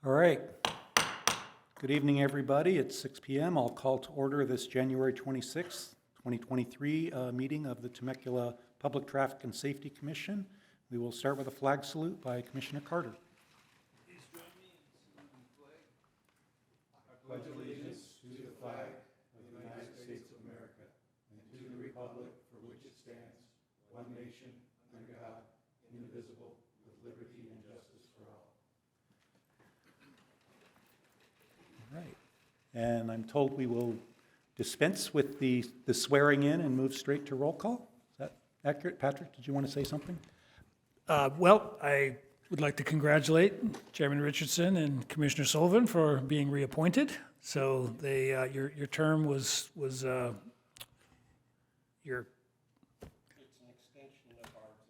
All right. Good evening, everybody. It's 6 p.m. I'll call to order this January 26th, 2023 meeting of the Temecula Public Traffic and Safety Commission. We will start with a flag salute by Commissioner Carter. Please join me in saluting the flag. I pledge allegiance to the flag of the United States of America and to the republic for which it stands, one nation, under God, indivisible, with liberty and justice for all. All right. And I'm told we will dispense with the swearing in and move straight to roll call. Is that accurate? Patrick, did you want to say something? Well, I would like to congratulate Chairman Richardson and Commissioner Sullivan for being reappointed. So they, your term was your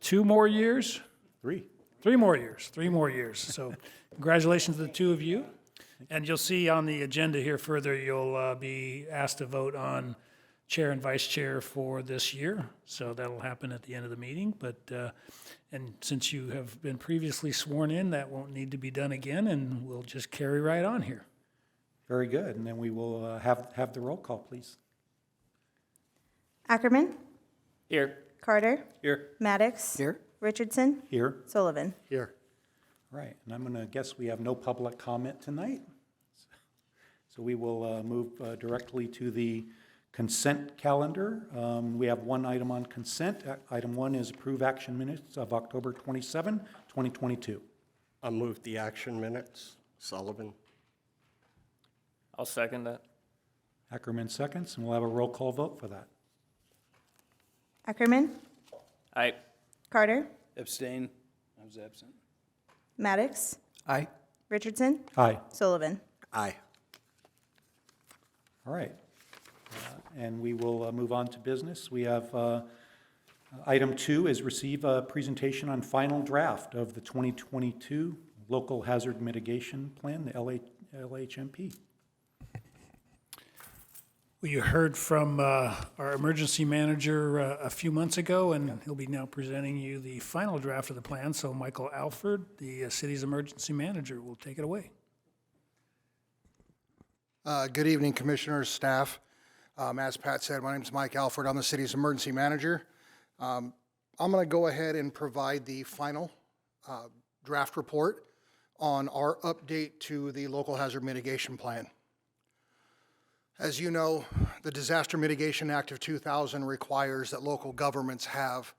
2 more years? 3. 3 more years, 3 more years. So congratulations to the two of you. And you'll see on the agenda here further, you'll be asked to vote on chair and vice chair for this year. So that'll happen at the end of the meeting. But and since you have been previously sworn in, that won't need to be done again, and we'll just carry right on here. Very good. And then we will have the roll call, please. Ackerman, Here. Carter, Here. Maddox, Here. Richardson, Here. Sullivan. Here. Right, and I'm going to guess we have no public comment tonight. So we will move directly to the consent calendar. We have one item on consent. Item 1 is approve action minutes of October 27, 2022. I'll move the action minutes. Sullivan. I'll second that. Ackerman seconds, and we'll have a roll call vote for that. Ackerman, Aye. Carter, Abstain. I was absent. Maddox, Aye. Richardson, Aye. Sullivan. Aye. All right. And we will move on to business. We have item 2 is receive a presentation on final draft of the 2022 Local Hazard Mitigation Plan, the LHMP. Well, you heard from our emergency manager a few months ago, and he'll be now presenting you the final draft of the plan. So Michael Alford, the city's emergency manager, will take it away. Good evening, commissioners, staff. As Pat said, my name is Mike Alford. I'm the city's emergency manager. I'm going to go ahead and provide the final draft report on our update to the local hazard mitigation plan. As you know, the Disaster Mitigation Act of 2000 requires that local governments have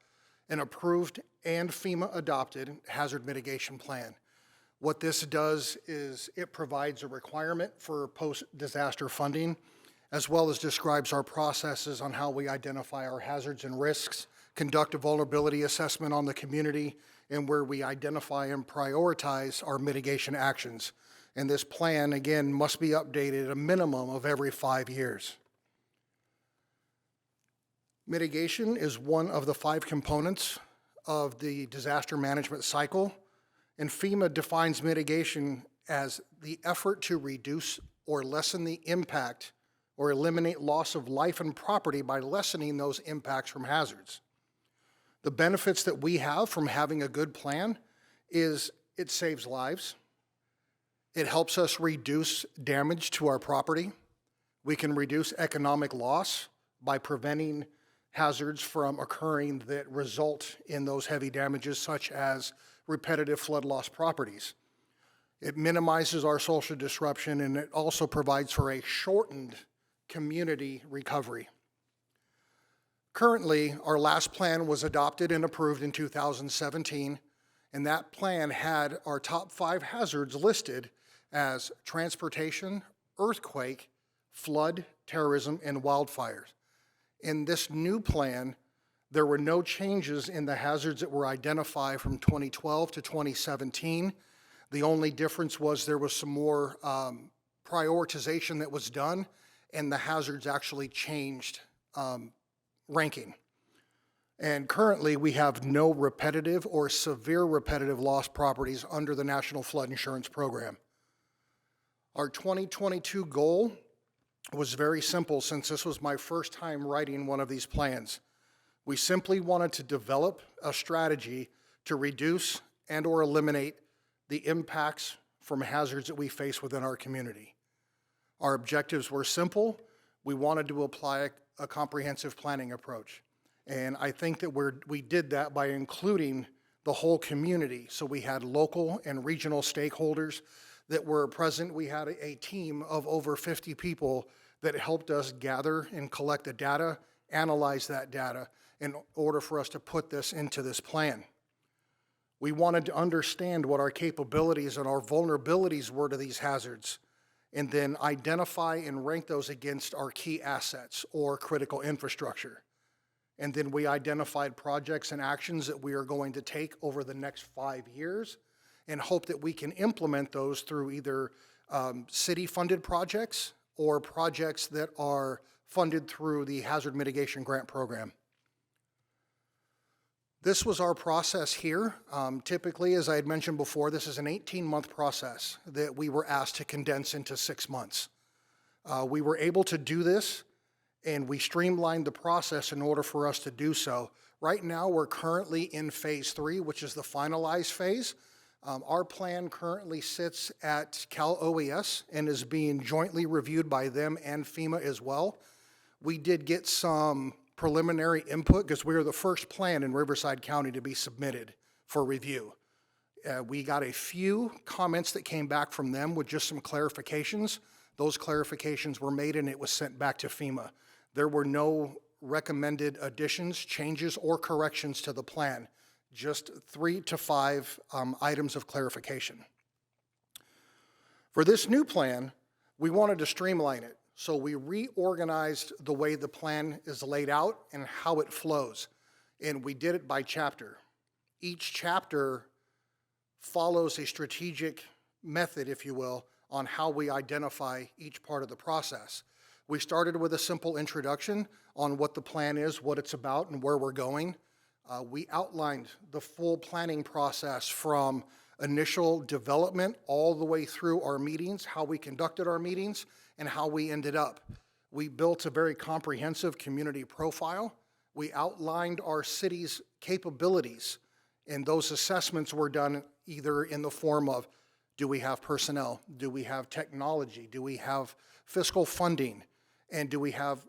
an approved and FEMA-adopted hazard mitigation plan. What this does is it provides a requirement for post-disaster funding, as well as describes our processes on how we identify our hazards and risks, conduct a vulnerability assessment on the community, and where we identify and prioritize our mitigation actions. And this plan, again, must be updated at a minimum of every 5 years. Mitigation is one of the 5 components of the disaster management cycle, and FEMA defines mitigation as the effort to reduce or lessen the impact or eliminate loss of life and property by lessening those impacts from hazards. The benefits that we have from having a good plan is it saves lives. It helps us reduce damage to our property. We can reduce economic loss by preventing hazards from occurring that result in those heavy damages, such as repetitive flood loss properties. It minimizes our social disruption, and it also provides for a shortened community recovery. Currently, our last plan was adopted and approved in 2017, and that plan had our top 5 hazards listed as transportation, earthquake, flood, terrorism, and wildfires. In this new plan, there were no changes in the hazards that were identified from 2012 to 2017. The only difference was there was some more prioritization that was done, and the hazards actually changed ranking. And currently, we have no repetitive or severe repetitive loss properties under the National Flood Insurance Program. Our 2022 goal was very simple, since this was my first time writing one of these plans. We simply wanted to develop a strategy to reduce and or eliminate the impacts from hazards that we face within our community. Our objectives were simple. We wanted to apply a comprehensive planning approach. And I think that we did that by including the whole community. So we had local and regional stakeholders that were present. We had a team of over 50 people that helped us gather and collect the data, analyze that data in order for us to put this into this plan. We wanted to understand what our capabilities and our vulnerabilities were to these hazards, and then identify and rank those against our key assets or critical infrastructure. And then we identified projects and actions that we are going to take over the next 5 years and hope that we can implement those through either city-funded projects or projects that are funded through the Hazard Mitigation Grant Program. This was our process here. Typically, as I had mentioned before, this is an 18-month process that we were asked to condense into 6 months. We were able to do this, and we streamlined the process in order for us to do so. Right now, we're currently in phase 3, which is the finalized phase. Our plan currently sits at Cal OES and is being jointly reviewed by them and FEMA as well. We did get some preliminary input because we are the first plan in Riverside County to be submitted for review. We got a few comments that came back from them with just some clarifications. Those clarifications were made and it was sent back to FEMA. There were no recommended additions, changes, or corrections to the plan, just 3 to 5 items of clarification. For this new plan, we wanted to streamline it, so we reorganized the way the plan is laid out and how it flows, and we did it by chapter. Each chapter follows a strategic method, if you will, on how we identify each part of the process. We started with a simple introduction on what the plan is, what it's about, and where we're going. We outlined the full planning process from initial development all the way through our meetings, how we conducted our meetings, and how we ended up. We built a very comprehensive community profile. We outlined our city's capabilities, and those assessments were done either in the form of, do we have personnel? Do we have technology? Do we have fiscal funding? And do we have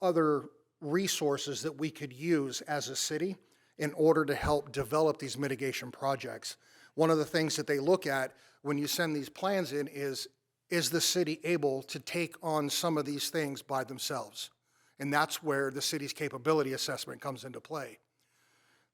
other resources that we could use as a city in order to help develop these mitigation projects? One of the things that they look at when you send these plans in is the city able to take on some of these things by themselves? And that's where the city's capability assessment comes into play.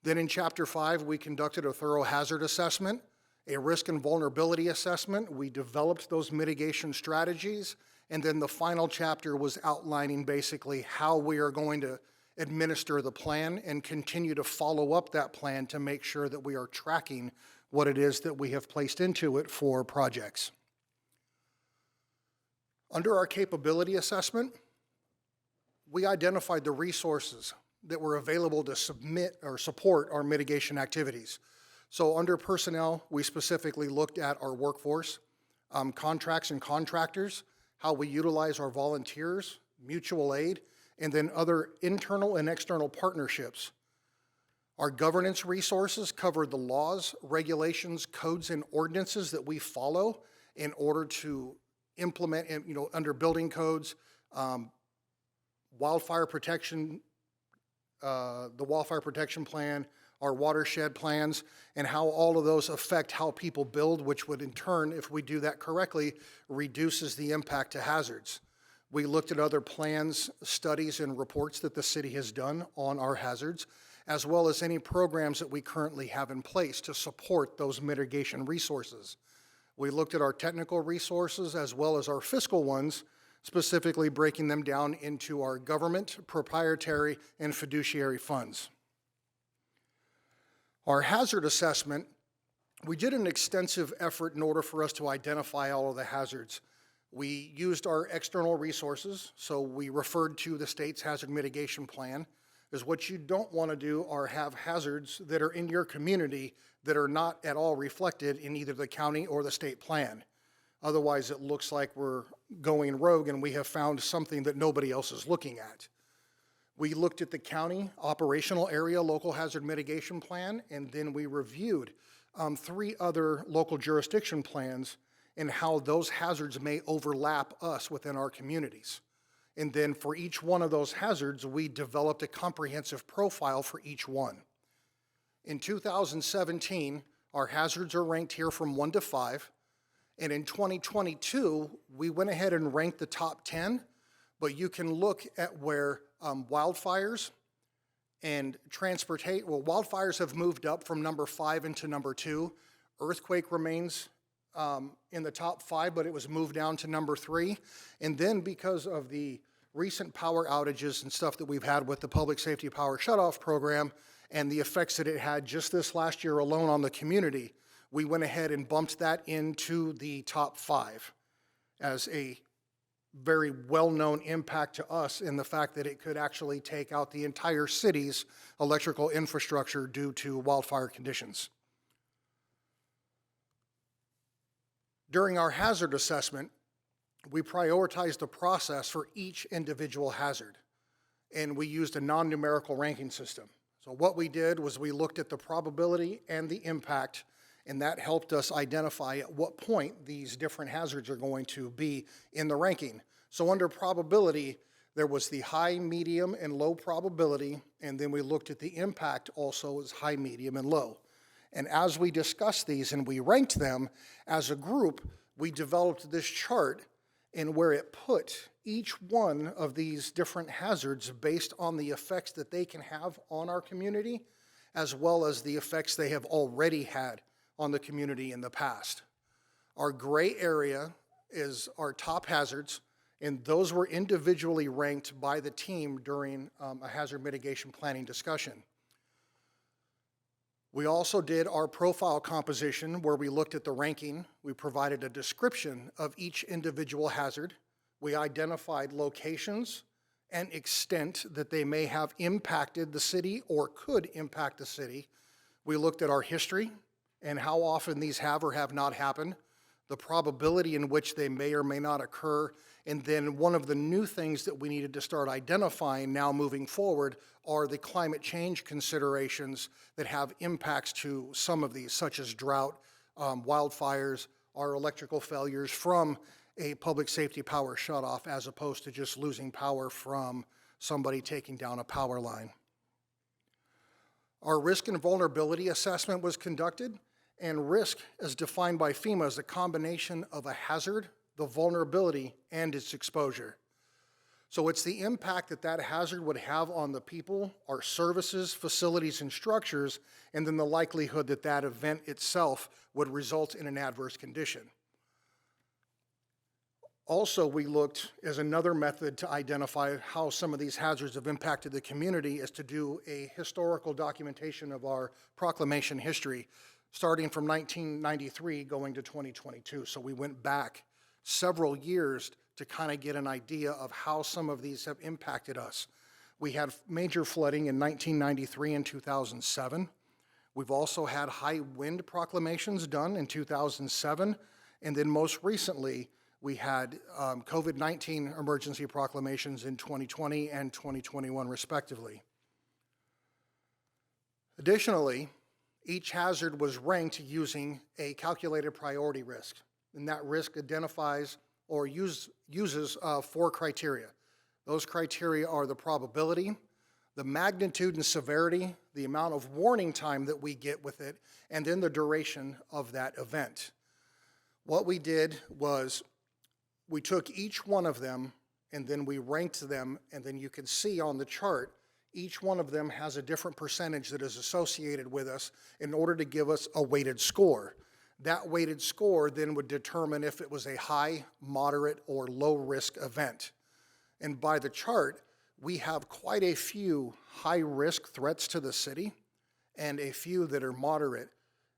Then in Chapter 5, we conducted a thorough hazard assessment, a risk and vulnerability assessment. We developed those mitigation strategies. And then the final chapter was outlining basically how we are going to administer the plan and continue to follow up that plan to make sure that we are tracking what it is that we have placed into it for projects. Under our capability assessment, we identified the resources that were available to submit or support our mitigation activities. So under personnel, we specifically looked at our workforce, contracts and contractors, how we utilize our volunteers, mutual aid, and then other internal and external partnerships. Our governance resources cover the laws, regulations, codes, and ordinances that we follow in order to implement, under building codes, wildfire protection, the wildfire protection plan, our watershed plans, and how all of those affect how people build, which would in turn, if we do that correctly, reduces the impact to hazards. We looked at other plans, studies, and reports that the city has done on our hazards, as well as any programs that we currently have in place to support those mitigation resources. We looked at our technical resources as well as our fiscal ones, specifically breaking them down into our government, proprietary, and fiduciary funds. Our hazard assessment, we did an extensive effort in order for us to identify all of the hazards. We used our external resources, so we referred to the state's hazard mitigation plan, because what you don't want to do are have hazards that are in your community that are not at all reflected in either the county or the state plan. Otherwise, it looks like we're going rogue and we have found something that nobody else is looking at. We looked at the county operational area local hazard mitigation plan, and then we reviewed 3 other local jurisdiction plans, and how those hazards may overlap us within our communities. And then for each one of those hazards, we developed a comprehensive profile for each one. In 2017, our hazards are ranked here from 1 to 5. And in 2022, we went ahead and ranked the top 10, but you can look at where wildfires and wildfires have moved up from number 5 into number 2. Earthquake remains in the top 5, but it was moved down to number 3. And then because of the recent power outages and stuff that we've had with the Public Safety Power Shutoff Program and the effects that it had just this last year alone on the community, we went ahead and bumped that into the top 5 as a very well-known impact to us in the fact that it could actually take out the entire city's electrical infrastructure due to wildfire conditions. During our hazard assessment, we prioritized the process for each individual hazard, and we used a non-numerical ranking system. So what we did was we looked at the probability and the impact, and that helped us identify at what point these different hazards are going to be in the ranking. So under probability, there was the high, medium, and low probability, and then we looked at the impact also as high, medium, and low. And as we discussed these and we ranked them as a group, we developed this chart in where it put each one of these different hazards based on the effects that they can have on our community, as well as the effects they have already had on the community in the past. Our gray area is our top hazards, and those were individually ranked by the team during a hazard mitigation planning discussion. We also did our profile composition where we looked at the ranking. We provided a description of each individual hazard. We identified locations and extent that they may have impacted the city or could impact the city. We looked at our history and how often these have or have not happened, the probability in which they may or may not occur, and then one of the new things that we needed to start identifying now moving forward are the climate change considerations that have impacts to some of these, such as drought, wildfires, our electrical failures from a public safety power shutoff as opposed to just losing power from somebody taking down a power line. Our risk and vulnerability assessment was conducted, and risk as defined by FEMA is a combination of a hazard, the vulnerability, and its exposure. So it's the impact that that hazard would have on the people, our services, facilities, and structures, and then the likelihood that that event itself would result in an adverse condition. Also, we looked as another method to identify how some of these hazards have impacted the community is to do a historical documentation of our proclamation history, starting from 1993 going to 2022. So we went back several years to kind of get an idea of how some of these have impacted us. We had major flooding in 1993 and 2007. We've also had high wind proclamations done in 2007, and then most recently, we had COVID-19 emergency proclamations in 2020 and 2021 respectively. Additionally, each hazard was ranked using a calculated priority risk, and that risk identifies or uses 4 criteria. Those criteria are the probability, the magnitude and severity, the amount of warning time that we get with it, and then the duration of that event. What we did was we took each one of them and then we ranked them, and then you can see on the chart each one of them has a different percentage that is associated with us in order to give us a weighted score. That weighted score then would determine if it was a high, moderate, or low risk event. And by the chart, we have quite a few high risk threats to the city and a few that are moderate.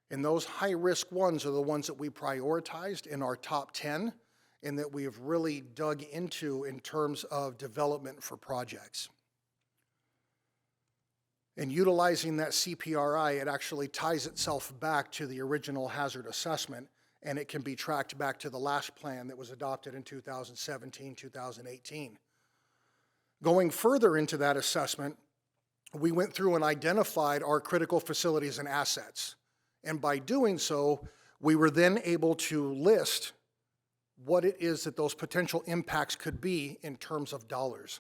And those high risk ones are the ones that we prioritized in our top 10 and that we have really dug into in terms of development for projects. And utilizing that CPRI, it actually ties itself back to the original hazard assessment, and it can be tracked back to the last plan that was adopted in 2017, 2018. Going further into that assessment, we went through and identified our critical facilities and assets. And by doing so, we were then able to list what it is that those potential impacts could be in terms of dollars.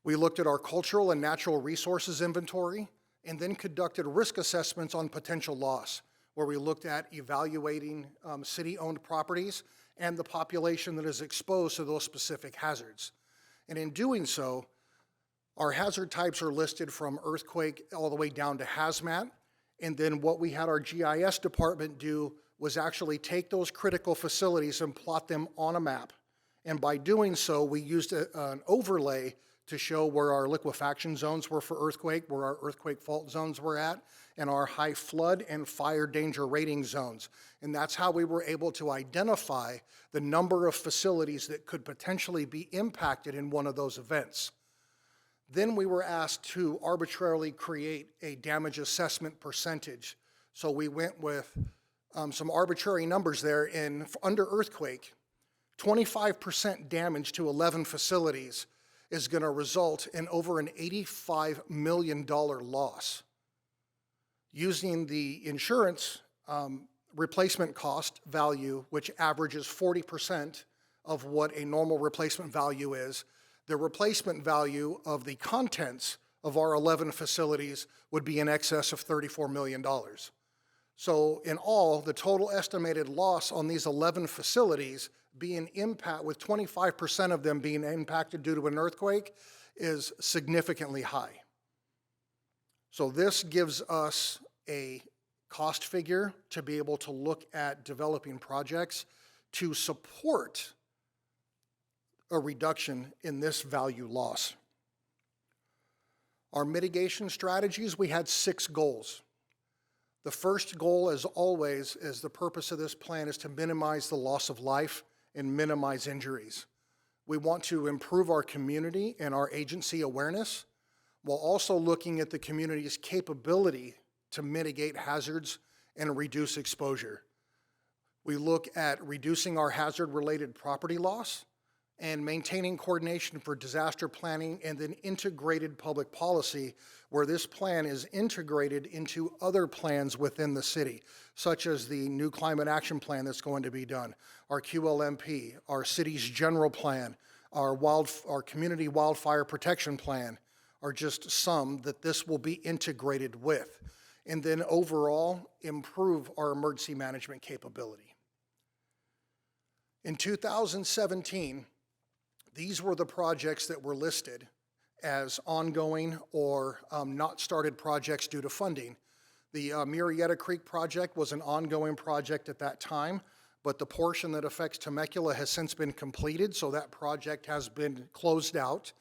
We looked at our cultural and natural resources inventory and then conducted risk assessments on potential loss, where we looked at evaluating city-owned properties and the population that is exposed to those specific hazards. And in doing so, our hazard types are listed from earthquake all the way down to hazmat. And then what we had our GIS department do was actually take those critical facilities and plot them on a map. And by doing so, we used an overlay to show where our liquefaction zones were for earthquake, where our earthquake fault zones were at, and our high flood and fire danger rating zones. And that's how we were able to identify the number of facilities that could potentially be impacted in one of those events. Then we were asked to arbitrarily create a damage assessment percentage. So we went with some arbitrary numbers there. In under earthquake, 25% damage to 11 facilities is going to result in over an $85 million loss. Using the insurance replacement cost value, which averages 40% of what a normal replacement value is, the replacement value of the contents of our 11 facilities would be in excess of $34 million. So in all, the total estimated loss on these 11 facilities being impact, with 25% of them being impacted due to an earthquake, is significantly high. So this gives us a cost figure to be able to look at developing projects to support a reduction in this value loss. Our mitigation strategies, we had 6 goals. The first goal, as always, is the purpose of this plan is to minimize the loss of life and minimize injuries. We want to improve our community and our agency awareness while also looking at the community's capability to mitigate hazards and reduce exposure. We look at reducing our hazard-related property loss and maintaining coordination for disaster planning and then integrated public policy, where this plan is integrated into other plans within the city, such as the new climate action plan that's going to be done, our QLMP, our city's general plan, our community wildfire protection plan are just some that this will be integrated with, and then overall improve our emergency management capability. In 2017, these were the projects that were listed as ongoing or not started projects due to funding. The Murrieta Creek project was an ongoing project at that time, but the portion that affects Temecula has since been completed, so that project has been closed out.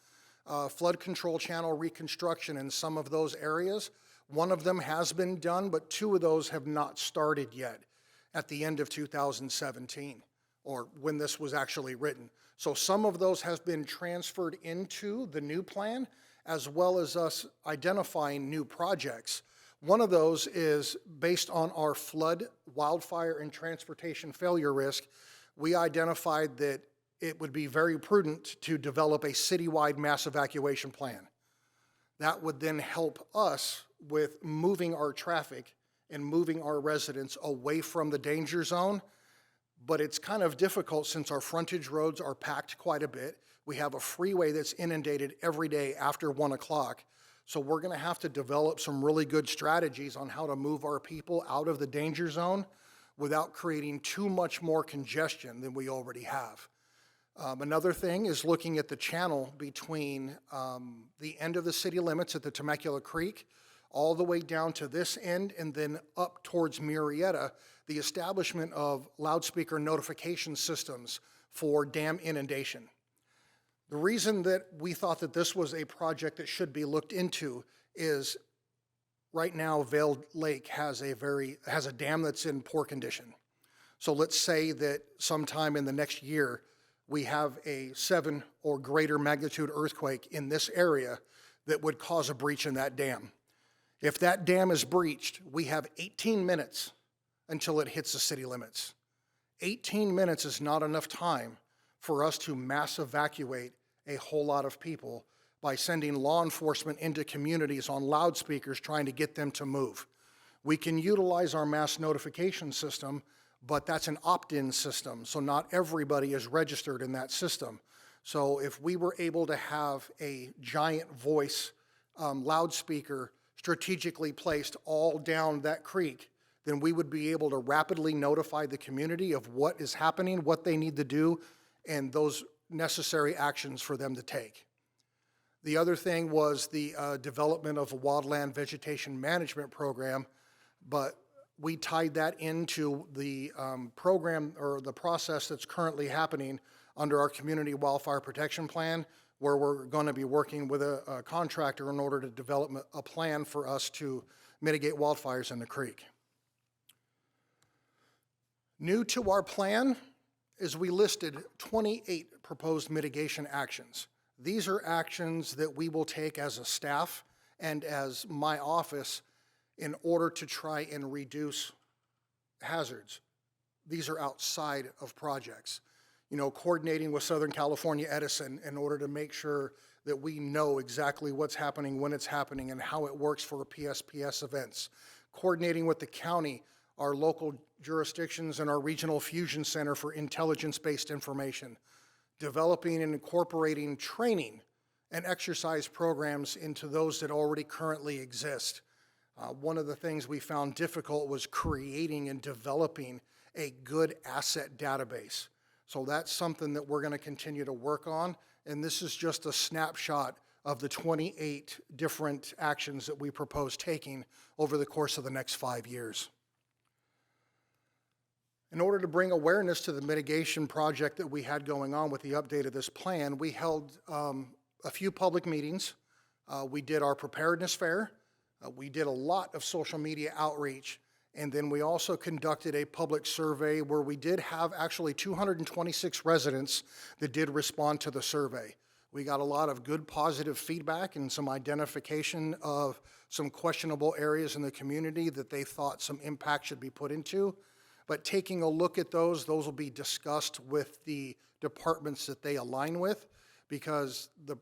Flood control channel reconstruction in some of those areas, one of them has been done, but 2 of those have not started yet at the end of 2017, or when this was actually written. So some of those have been transferred into the new plan, as well as us identifying new projects. One of those is based on our flood, wildfire, and transportation failure risk. We identified that it would be very prudent to develop a citywide mass evacuation plan. That would then help us with moving our traffic and moving our residents away from the danger zone. But it's kind of difficult since our frontage roads are packed quite a bit. We have a freeway that's inundated every day after 1 o'clock. So we're going to have to develop some really good strategies on how to move our people out of the danger zone without creating too much more congestion than we already have. Another thing is looking at the channel between the end of the city limits at the Temecula Creek all the way down to this end and then up towards Murrieta, the establishment of loudspeaker notification systems for dam inundation. The reason that we thought that this was a project that should be looked into is right now Vail Lake has a dam that's in poor condition. So let's say that sometime in the next year we have a 7 or greater magnitude earthquake in this area that would cause a breach in that dam. If that dam is breached, we have 18 minutes until it hits the city limits. 18 minutes is not enough time for us to mass evacuate a whole lot of people by sending law enforcement into communities on loudspeakers trying to get them to move. We can utilize our mass notification system but that's an opt-in system, so not everybody is registered in that system. So if we were able to have a giant voice loudspeaker strategically placed all down that creek, then we would be able to rapidly notify the community of what is happening, what they need to do, and those necessary actions for them to take. The other thing was the development of a wildland vegetation management program, but we tied that into the program or the process that's currently happening under our Community Wildfire Protection Plan, where we're going to be working with a contractor in order to develop a plan for us to mitigate wildfires in the creek. New to our plan is we listed 28 proposed mitigation actions. These are actions that we will take as a staff and as my office in order to try and reduce hazards. These are outside of projects. You know, coordinating with Southern California Edison in order to make sure that we know exactly what's happening, when it's happening, and how it works for PSPS events. Coordinating with the county, our local jurisdictions, and our regional fusion center for intelligence-based information. Developing and incorporating training and exercise programs into those that already currently exist. One of the things we found difficult was creating and developing a good asset database. So that's something that we're going to continue to work on, and this is just a snapshot of the 28 different actions that we propose taking over the course of the next 5 years. In order to bring awareness to the mitigation project that we had going on with the update of this plan, we held a few public meetings. We did our preparedness fair. We did a lot of social media outreach. And then we also conducted a public survey where we did have actually 226 residents that did respond to the survey. We got a lot of good positive feedback and some identification of some questionable areas in the community that they thought some impact should be put into. But taking a look at those will be discussed with the departments that they align with, because the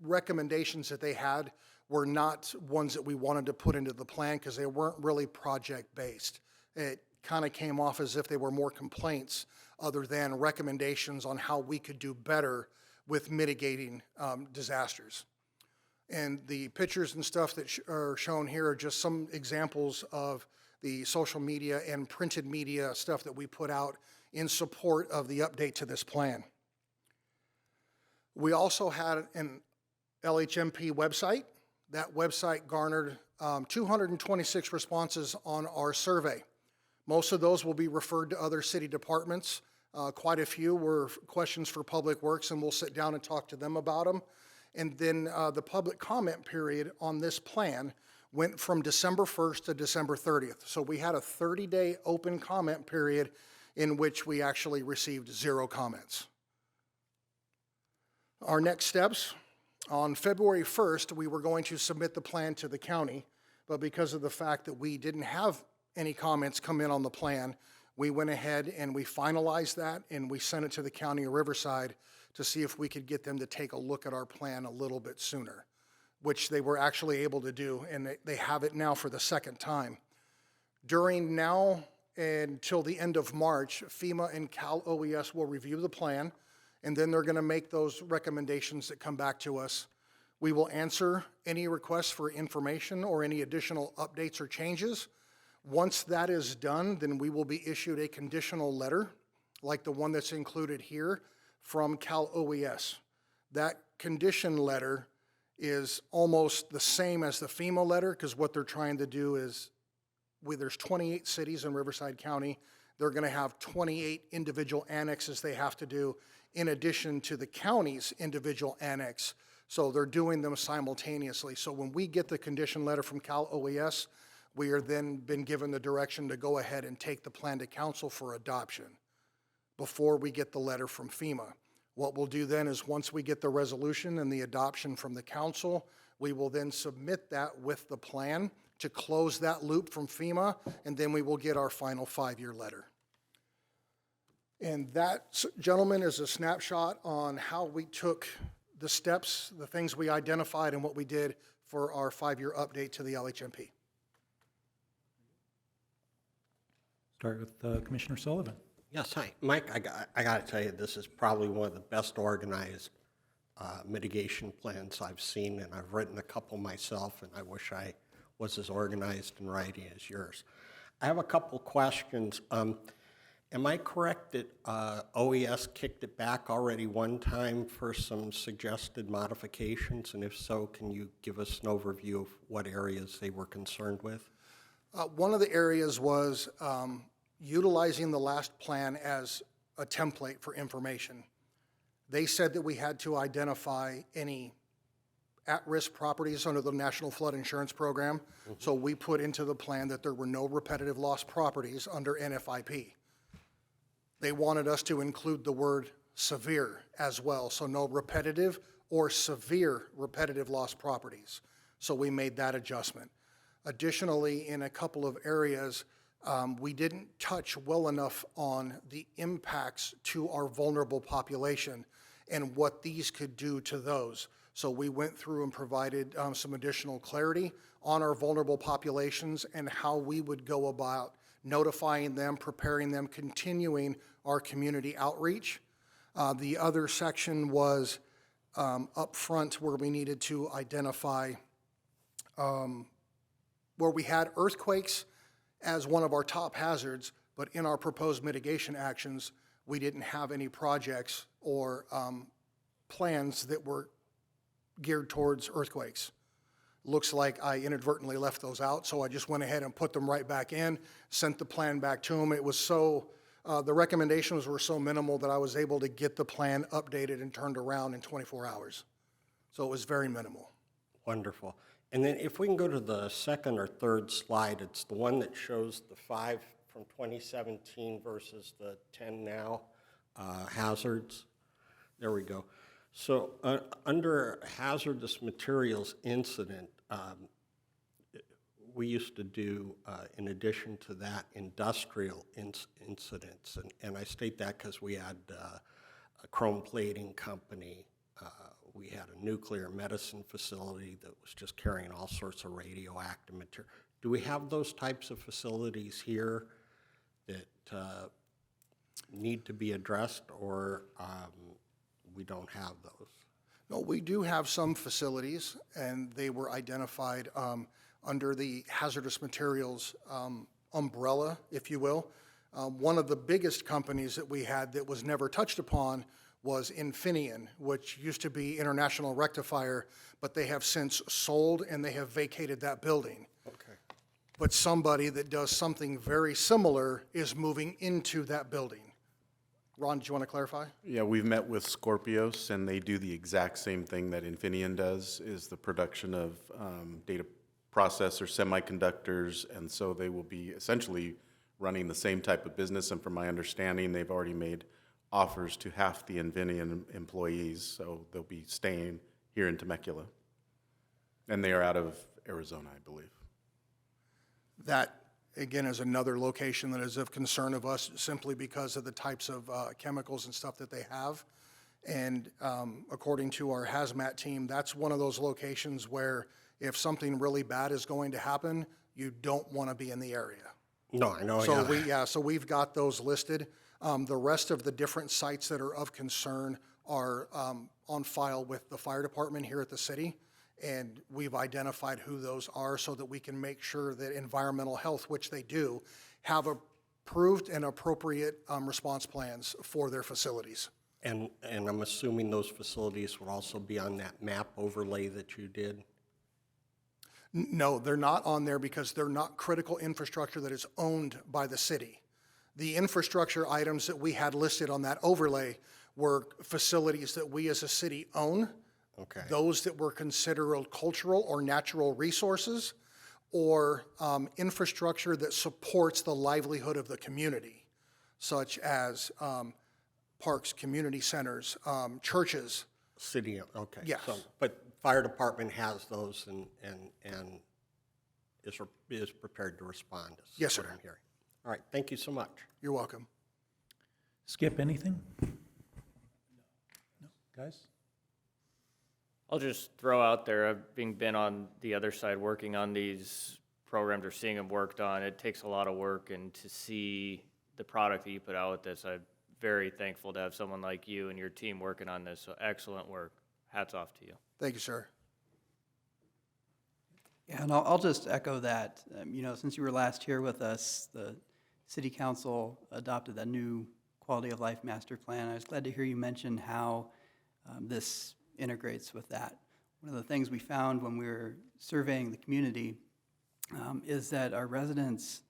recommendations that they had were not ones that we wanted to put into the plan because they weren't really project-based. It kind of came off as if they were more complaints other than recommendations on how we could do better with mitigating disasters. And the pictures and stuff that are shown here are just some examples of the social media and printed media stuff that we put out in support of the update to this plan. We also had an LHMP website. That website garnered 226 responses on our survey. Most of those will be referred to other city departments. Quite a few were questions for Public Works, and we'll sit down and talk to them about them. And then the public comment period on this plan went from December 1st to December 30th. So we had a 30-day open comment period in which we actually received 0 comments. Our next steps, on February 1st, we were going to submit the plan to the county, but because of the fact that we didn't have any comments come in on the plan, we went ahead and we finalized that and we sent it to the county of Riverside to see if we could get them to take a look at our plan a little bit sooner, which they were actually able to do, and they have it now for the second time. During now until the end of March, FEMA and Cal OES will review the plan, and then they're going to make those recommendations that come back to us. We will answer any requests for information or any additional updates or changes. Once that is done, then we will be issued a conditional letter, like the one that's included here, from Cal OES. That condition letter is almost the same as the FEMA letter, because what they're trying to do is, there's 28 cities in Riverside County. They're going to have 28 individual annexes they have to do in addition to the county's individual annex. So they're doing them simultaneously. So when we get the condition letter from Cal OES, we are then been given the direction to go ahead and take the plan to council for adoption before we get the letter from FEMA. What we'll do then is once we get the resolution and the adoption from the council, we will then submit that with the plan to close that loop from FEMA, and then we will get our final 5-year letter. And that, gentlemen, is a snapshot on how we took the steps, the things we identified, and what we did for our 5-year update to the LHMP. Start with Commissioner Sullivan. Yes, hi. Mike, I got to tell you, this is probably one of the best organized mitigation plans I've seen, and I've written a couple myself, and I wish I was as organized and writing as yours. I have a couple questions. Am I correct that OES kicked it back already one time for some suggested modifications? And if so, can you give us an overview of what areas they were concerned with? One of the areas was utilizing the last plan as a template for information. They said that we had to identify any at-risk properties under the National Flood Insurance Program. So we put into the plan that there were no repetitive loss properties under NFIP. They wanted us to include the word severe as well, so no repetitive or severe repetitive loss properties. So we made that adjustment. Additionally, in a couple of areas, we didn't touch well enough on the impacts to our vulnerable population and what these could do to those. So we went through and provided some additional clarity on our vulnerable populations and how we would go about notifying them, preparing them, continuing our community outreach. The other section was up front where we needed to identify where we had earthquakes as one of our top hazards, but in our proposed mitigation actions, we didn't have any projects or plans that were geared towards earthquakes. Looks like I inadvertently left those out, so I just went ahead and put them right back in, sent the plan back to them. It was so, the recommendations were so minimal that I was able to get the plan updated and turned around in 24 hours. So it was very minimal. Wonderful. And then if we can go to the second or third slide, it's the one that shows the 5 from 2017 versus the 10 now hazards. There we go. So under hazardous materials incident, we used to do, in addition to that, industrial incidents. And I state that because we had a chrome plating company. We had a nuclear medicine facility that was just carrying all sorts of radioactive material. Do we have those types of facilities here that need to be addressed, or we don't have those? No, we do have some facilities, and they were identified under the hazardous materials umbrella, if you will. One of the biggest companies that we had that was never touched upon was Infineon, which used to be International Rectifier, but they have since sold and they have vacated that building. Okay. But somebody that does something very similar is moving into that building. Ron, do you want to clarify? Yeah, we've met with Scorpios, and they do the exact same thing that Infineon does, is the production of data processor semiconductors, and so they will be essentially running the same type of business, and from my understanding, they've already made offers to half the Infineon employees, so they'll be staying here in Temecula. And they are out of Arizona, I believe. That, again, is another location that is of concern of us simply because of the types of chemicals and stuff that they have. And according to our hazmat team, that's one of those locations where if something really bad is going to happen, you don't want to be in the area. No, I know. So so we've got those listed. The rest of the different sites that are of concern are on file with the fire department here at the city. And we've identified who those are so that we can make sure that environmental health, which they do, have approved and appropriate response plans for their facilities. And I'm assuming those facilities would also be on that map overlay that you did? No, they're not on there because they're not critical infrastructure that is owned by the city. The infrastructure items that we had listed on that overlay were facilities that we as a city own. Okay. Those that were considered cultural or natural resources, or infrastructure that supports the livelihood of the community, such as parks, community centers, churches. City, okay. Yes. So, but fire department has those and is prepared to respond. Is Yes, what sir. I'm hearing. All right, thank you so much. You're welcome. Skip, anything? No, guys? I'll just throw out there, having been on the other side working on these programs or seeing them worked on. It takes a lot of work, and to see the product that you put out with this, I'm very thankful to have someone like you and your team working on this. So excellent work. Hats off to you. Thank you, sir. Yeah, and I'll just echo that. Since you were last here with us, the city council adopted that new quality of life master plan. I was glad to hear you mention how this integrates with that. One of the things we found when we were surveying the community is that our residents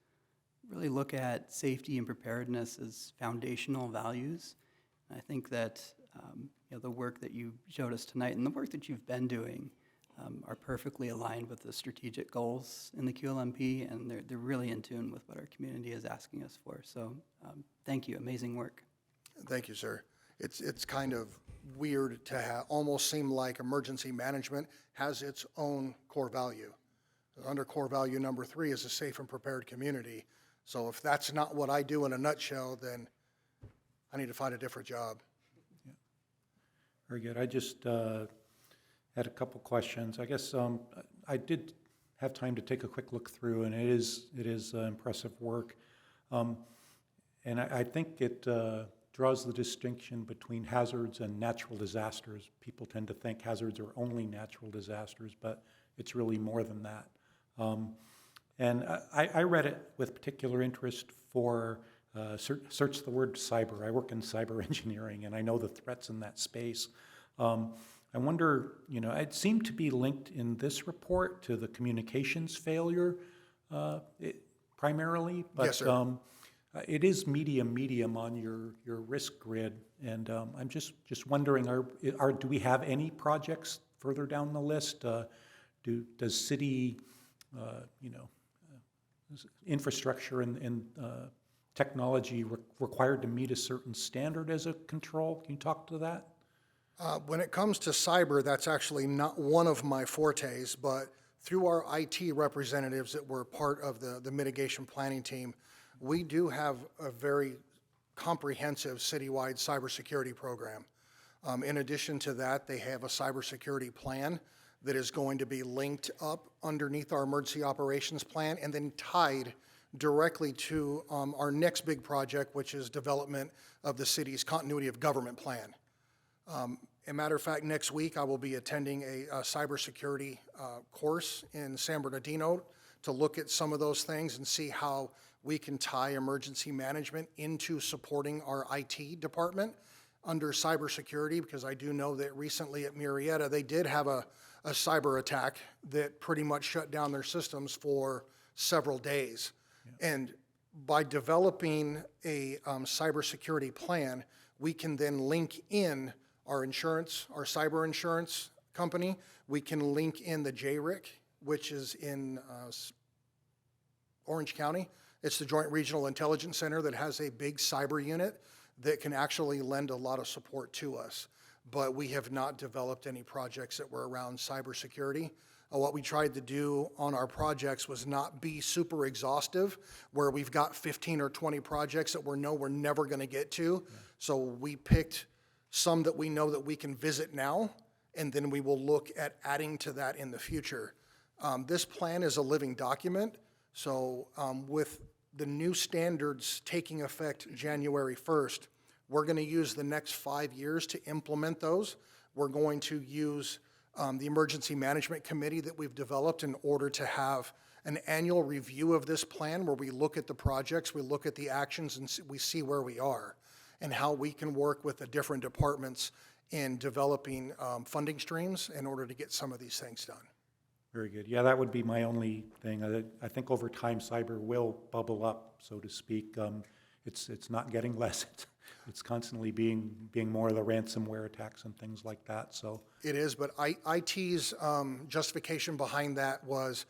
really look at safety and preparedness as foundational values. And I think that the work that you showed us tonight and the work that you've been doing are perfectly aligned with the strategic goals in the QLMP, and they're really in tune with what our community is asking us for. So thank you, amazing work. Thank you, sir. It's kind of weird to almost seem like emergency management has its own core value. Under core value number 3 is a safe and prepared community. So if that's not what I do in a nutshell, then I need to find a different job. Very good. I just had a couple questions. I guess I did have time to take a quick look through, and it is impressive work. And I think it draws the distinction between hazards and natural disasters. People tend to think hazards are only natural disasters, but it's really more than that. And I read it with particular interest for search the word cyber. I work in cyber engineering, and I know the threats in that space. I wonder, it seemed to be linked in this report to the communications failure primarily, but Yes, sir. it is medium on your risk grid, and I'm just wondering, do we have any projects further down the list? Does city, infrastructure and technology required to meet a certain standard as a control? Can you talk to that? When it comes to cyber, that's actually not one of my fortes, but through our IT representatives that were part of the mitigation planning team, we do have a very comprehensive citywide cybersecurity program. In addition to that, they have a cybersecurity plan that is going to be linked up underneath our emergency operations plan and then tied directly to our next big project, which is development of the city's continuity of government plan. As a matter of fact, next week I will be attending a cybersecurity course in San Bernardino to look at some of those things and see how we can tie emergency management into supporting our IT department under cybersecurity, because I do know that recently at Murrieta, they did have a cyber attack that pretty much shut down their systems for several days. Yeah. And by developing a cybersecurity plan, we can then link in our insurance, our cyber insurance company. We can link in the JRIC, which is in Orange County. It's the Joint Regional Intelligence Center that has a big cyber unit that can actually lend a lot of support to us. But we have not developed any projects that were around cybersecurity. What we tried to do on our projects was not be super exhaustive, where we've got 15 or 20 projects that we're never going to get to. Yeah. So we picked some that we know that we can visit now, and then we will look at adding to that in the future. This plan is a living document, so with the new standards taking effect January 1st, we're going to use the next 5 years to implement those. We're going to use the Emergency Management Committee that we've developed in order to have an annual review of this plan where we look at the projects, we look at the actions, and we see where we are and how we can work with the different departments in developing funding streams in order to get some of these things done. Very good. Yeah, that would be my only thing. I think over time cyber will bubble up, so to speak. It's not getting less. It's constantly being more of the ransomware attacks and things like that. So it is, but IT's justification behind that was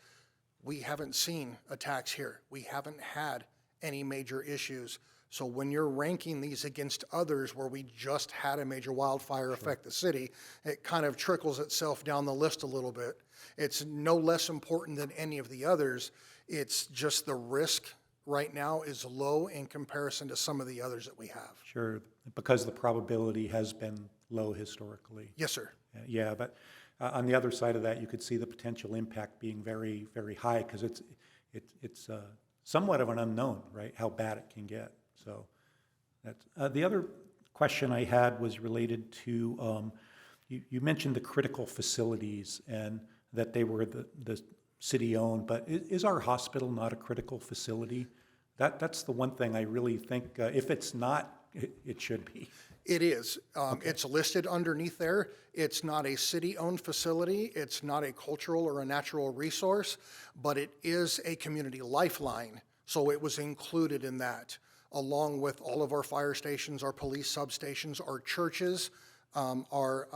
we haven't seen attacks here. We haven't had any major issues. So when you're ranking these against others where we just had a major wildfire affect the city, it kind of trickles itself down the list a little bit. It's no less important than any of the others. It's just the risk right now is low in comparison to some of the others that we have. Sure, because the probability has been low historically. Yes, sir. Yeah, but on the other side of that, you could see the potential impact being very, very high, because it's somewhat of an unknown, right, how bad it can get. So that's, the other question I had was related to, you mentioned the critical facilities and that they were the city-owned, but is our hospital not a critical facility? That's the one thing I really think, if it's not, it should be. It is. It's listed underneath there. It's not a city-owned facility. It's not a cultural or a natural resource, but it is a community lifeline. So it was included in that, along with all of our fire stations, our police substations, our churches, our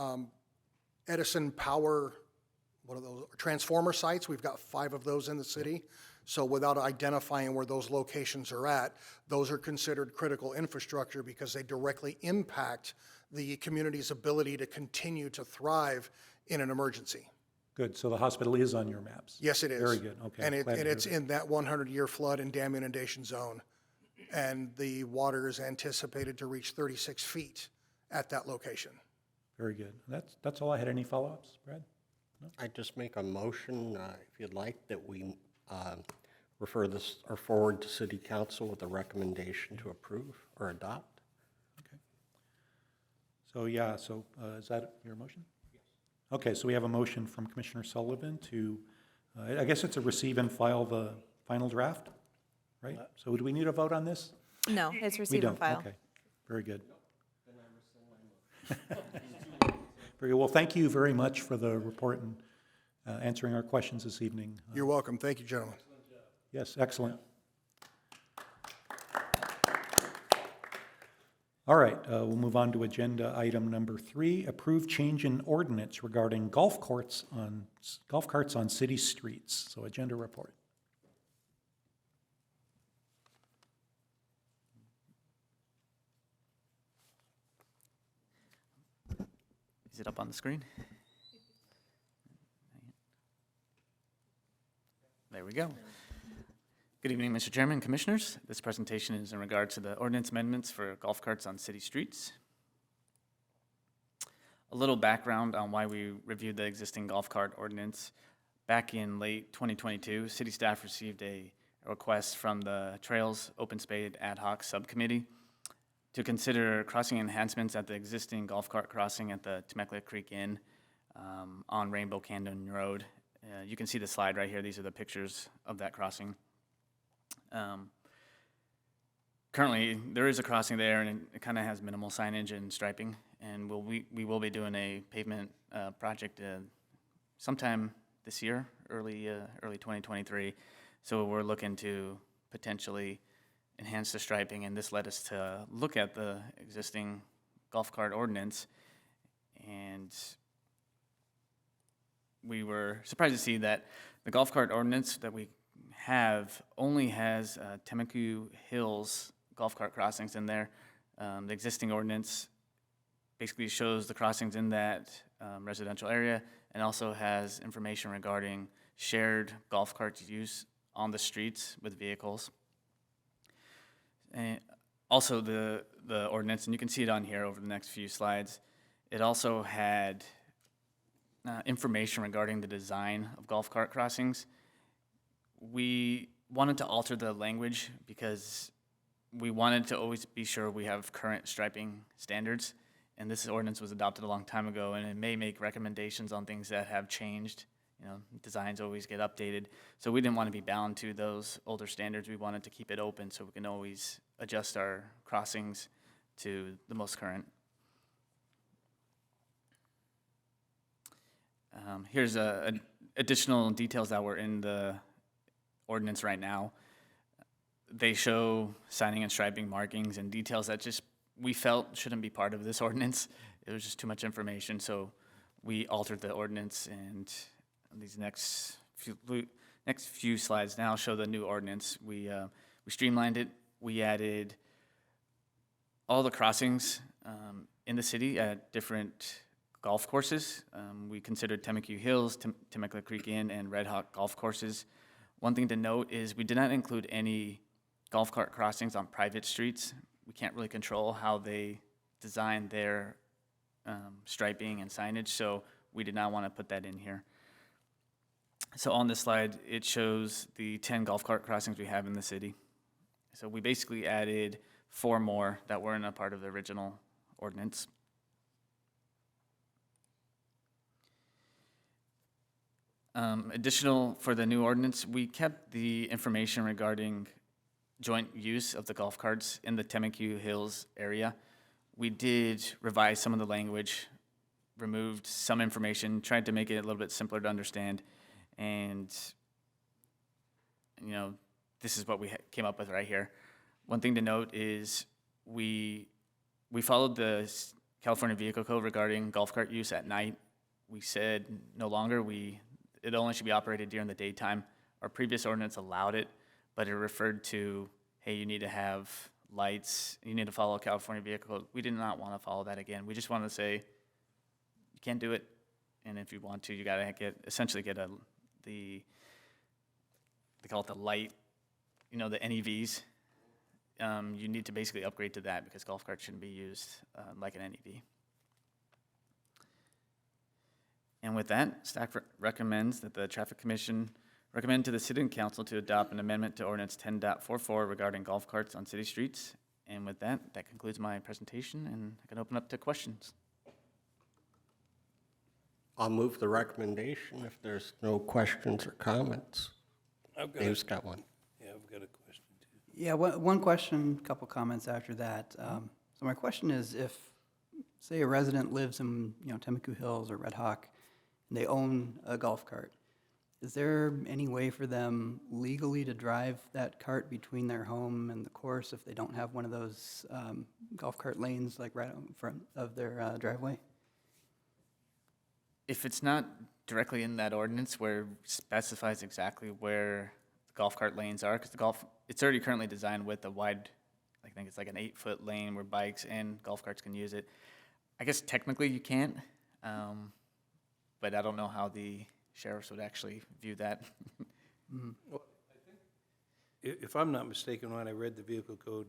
Edison Power, what are those, transformer sites. We've got 5 of those in the city. So without identifying where those locations are at, those are considered critical infrastructure because they directly impact the community's ability to continue to thrive in an emergency. Good, so the hospital is on your maps? Yes, it is. Very good, okay. And glad to hear it's that. in that 100-year flood and dam inundation zone. And the water is anticipated to reach 36 feet at that location. Very good. That's all I had. Any follow-ups, Brad? I just make a motion, if you'd like, that we refer this or forward to City Council with a recommendation to approve or adopt. Okay. So, yeah, is that your motion? Yes. Okay, so we have a motion from Commissioner Sullivan to, I guess it's a receive and file the final draft, right? So do we need a vote on this? No, it's We receive don't, and file. okay. Very good. Very good. Well, thank you very much for the report and answering our questions this evening. You're welcome. Thank you, gentlemen. Yes, excellent. All right, we'll move on to agenda item number 3, approve change in ordinance regarding golf carts on city streets. So agenda report. Is it up on the screen? There we go. Good evening, Mr. Chairman, Commissioners. This presentation is in regard to the ordinance amendments for golf carts on city streets. A little background on why we reviewed the existing golf cart ordinance. Back in late 2022, city staff received a request from the Trails Open Space Ad Hoc Subcommittee to consider crossing enhancements at the existing golf cart crossing at the Temecula Creek Inn on Rainbow Canyon Road. You can see the slide right here. These are the pictures of that crossing. Currently, there is a crossing there, and it kind of has minimal signage and striping, and we will be doing a pavement project sometime this year, early 2023. So we're looking to potentially enhance the striping, and this led us to look at the existing golf cart ordinance, and we were surprised to see that the golf cart ordinance that we have only has Temecula Hills golf cart crossings in there. The existing ordinance basically shows the crossings in that residential area and also has information regarding shared golf cart use on the streets with vehicles. And also the ordinance, and you can see it on here over the next few slides, it also had information regarding the design of golf cart crossings. We wanted to alter the language because we wanted to always be sure we have current striping standards, and this ordinance was adopted a long time ago, and it may make recommendations on things that have changed. You know, designs always get updated, so we didn't want to be bound to those older standards. We wanted to keep it open so we can always adjust our crossings to the most current. Here's additional details that were in the ordinance right now. They show signing and striping markings and details that just we felt shouldn't be part of this ordinance. It was just too much information, so we altered the ordinance, and these next few slides now show the new ordinance. We streamlined it. We added all the crossings in the city at different golf courses. We considered Temecula Hills, Temecula Creek Inn, and Red Hawk golf courses. One thing to note is we did not include any golf cart crossings on private streets. We can't really control how they design their striping and signage, so we did not want to put that in here. So on this slide, it shows the 10 golf cart crossings we have in the city. So we basically added 4 more that weren't a part of the original ordinance. Additional for the new ordinance, we kept the information regarding joint use of the golf carts in the Temecula Hills area. We did revise some of the language, removed some information, tried to make it a little bit simpler to understand, and this is what we came up with right here. One thing to note is we followed the California Vehicle Code regarding golf cart use at night. We said no longer, it only should be operated during the daytime. Our previous ordinance allowed it, but it referred to, hey, you need to have lights, you need to follow California Vehicle Code. We did not want to follow that again. We just wanted to say, you can't do it, and if you want to, you got to essentially get they call it the light, the NEVs. You need to basically upgrade to that because golf carts shouldn't be used like an NEV. And with that, staff recommends that the Traffic Commission recommend to the City Council to adopt an amendment to Ordinance 10.44 regarding golf carts on city streets. And with that concludes my presentation, and I can open up to questions. I'll move the recommendation if there's no questions or comments. Dave's got one. Yeah, I've got a question too. Yeah, one question, couple comments after that. So my question is, if, say, a resident lives in Temecula Hills or Red Hawk, and they own a golf cart, is there any way for them legally to drive that cart between their home and the course if they don't have one of those golf cart lanes like right in front of their driveway? If it's not directly in that ordinance where it specifies exactly where the golf cart lanes are, because it's already currently designed with a wide, I think it's like an 8-foot lane where bikes and golf carts can use it. I guess technically you can't, but I don't know how the sheriffs would actually view that. Well, I think, if I'm not mistaken, when I read the vehicle code,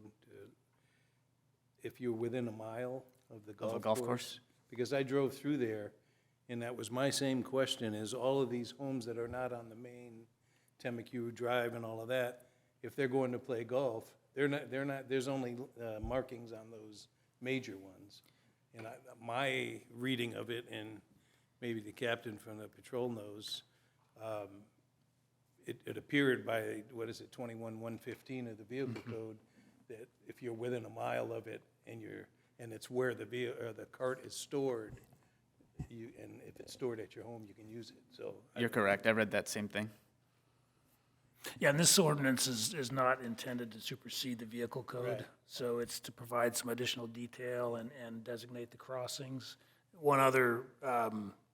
if you're within a mile of the golf course, because I drove through there, and that was my same question, is all of these homes that are not on the main Temecula Drive and all of that, if they're going to play golf, they're not, there's only markings on those major ones. And my reading of it, and maybe the captain from the patrol knows, it appeared by, 21-115 of the vehicle code, that if you're within a mile of it and it's where the cart is stored, and if it's stored at your home, you can use it, so. You're correct, I read that same thing. Yeah, and this ordinance is not intended to supersede the vehicle code. Right. So it's to provide some additional detail and designate the crossings. One other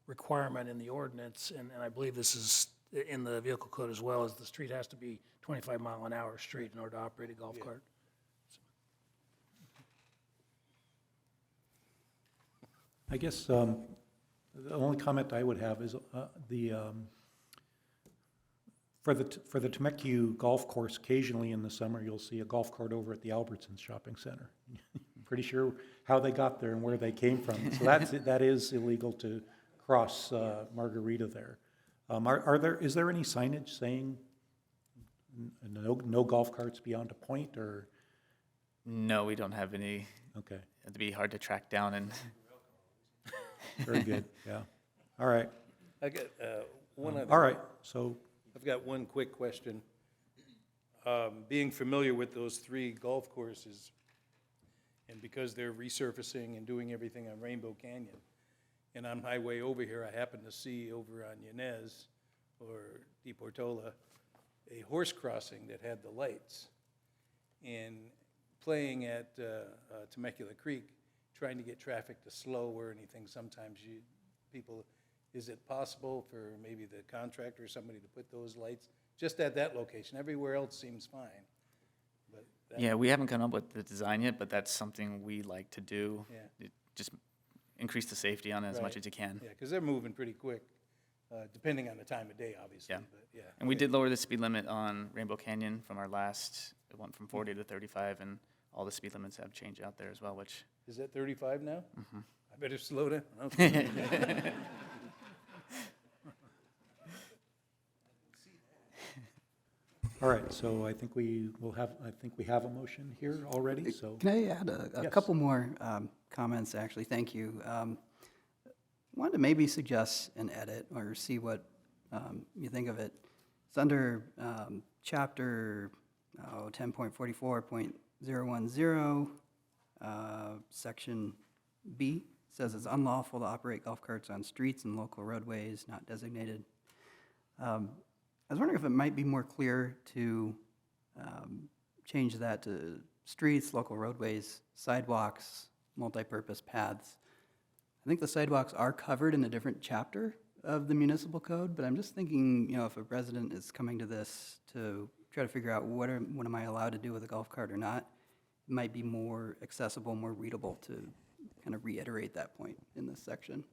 requirement in the ordinance, and I believe this is in the vehicle code as well, is the street has to be 25-mile-an-hour street in order to operate a golf cart. I guess the only comment I would have is for the Temecula golf course, occasionally in the summer, you'll see a golf cart over at the Albertsons Shopping Center. Pretty sure how they got there and where they came from. So that is illegal to cross Margarita there. Is there any signage saying no golf carts beyond a point, or? No, we don't have any. Okay, It'd be hard to track down and. very good, yeah. All right, I got one other. all right, so, I've got one quick question. Being familiar with those 3 golf courses, and because they're resurfacing and doing everything on Rainbow Canyon, and on my way over here, I happened to see over on Yanez or De Portola, a horse crossing that had the lights. And playing at Temecula Creek, trying to get traffic to slow or anything, sometimes is it possible for maybe the contractor or somebody to put those lights just at that location? Everywhere else seems fine. But Yeah, we haven't come up with the design yet, but that's something we like to do. Yeah. Just increase the safety on it as much Right. as you can. Yeah, because they're moving pretty quick, depending on the time of day, obviously. Yeah. But yeah. And we did lower the speed limit on Rainbow Canyon from our last, it went from 40 to 35, and all the speed limits have changed out there as well, which, Is that 35 now? Mm-hmm. I better slow down. Okay. All right, so I think we have a motion here already, so. Can I add a Yes. couple more comments, actually? Thank you. Wanted to maybe suggest an edit or see what you think of it. It's under chapter 10.44.010, section B. It says it's unlawful to operate golf carts on streets and local roadways not designated. I was wondering if it might be more clear to change that to streets, local roadways, sidewalks, multipurpose paths. I think the sidewalks are covered in a different chapter of the municipal code, but I'm just thinking, if a resident is coming to this to try to figure out what am I allowed to do with a golf cart or not, it might be more accessible, more readable to kind of reiterate that point in this section.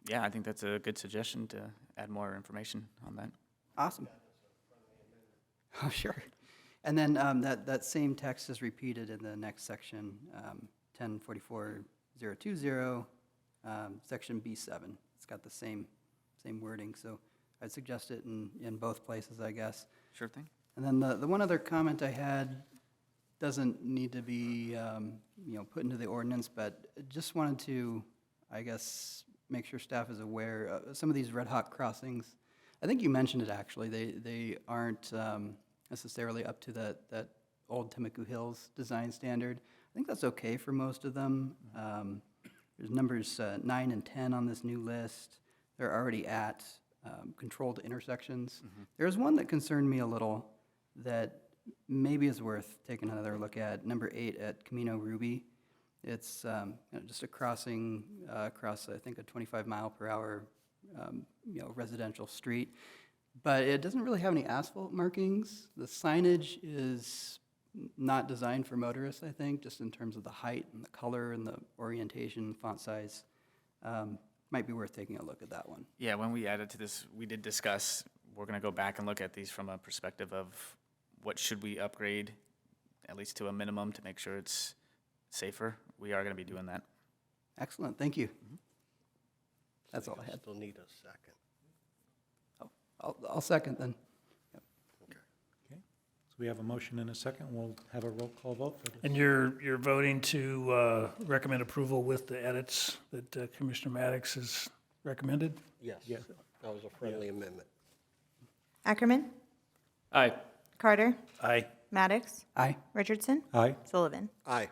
Yeah, I think that's a good suggestion to add more information on that. Awesome. Oh, sure. And then that same text is repeated in the next section, 10.44.020, section B7. It's got the same wording, so I'd suggest it in both places, I guess. Sure thing. And then the one other comment I had doesn't need to be, put into the ordinance, but just wanted to, I guess, make sure staff is aware, some of these red hot crossings, I think you mentioned it actually, they aren't necessarily up to that old Temecula Hills design standard. I think that's okay for most of them. There's numbers 9 and 10 on this new list. They're already at controlled intersections. There's one that concerned me a little that maybe is worth taking another look at, number 8 at Camino Ruby. It's just a crossing across, I think, a 25-mile-per-hour residential street. But it doesn't really have any asphalt markings. The signage is not designed for motorists, I think, just in terms of the height and the color and the orientation, font size. Might be worth taking a look at that one. Yeah, when we added to this, we did discuss, we're going to go back and look at these from a perspective of what should we upgrade, at least to a minimum, to make sure it's safer. We are going to be doing that. Excellent, thank you. That's all I had. Still need a second. I'll second then. Okay, so we have a motion and a second. We'll have a roll call vote for this. And you're voting to recommend approval with the edits that Commissioner Maddox has recommended? Yes. Yes. That was a friendly amendment. Ackerman, Aye. Carter, Aye. Maddox, Aye. Richardson, Aye. Sullivan. Aye.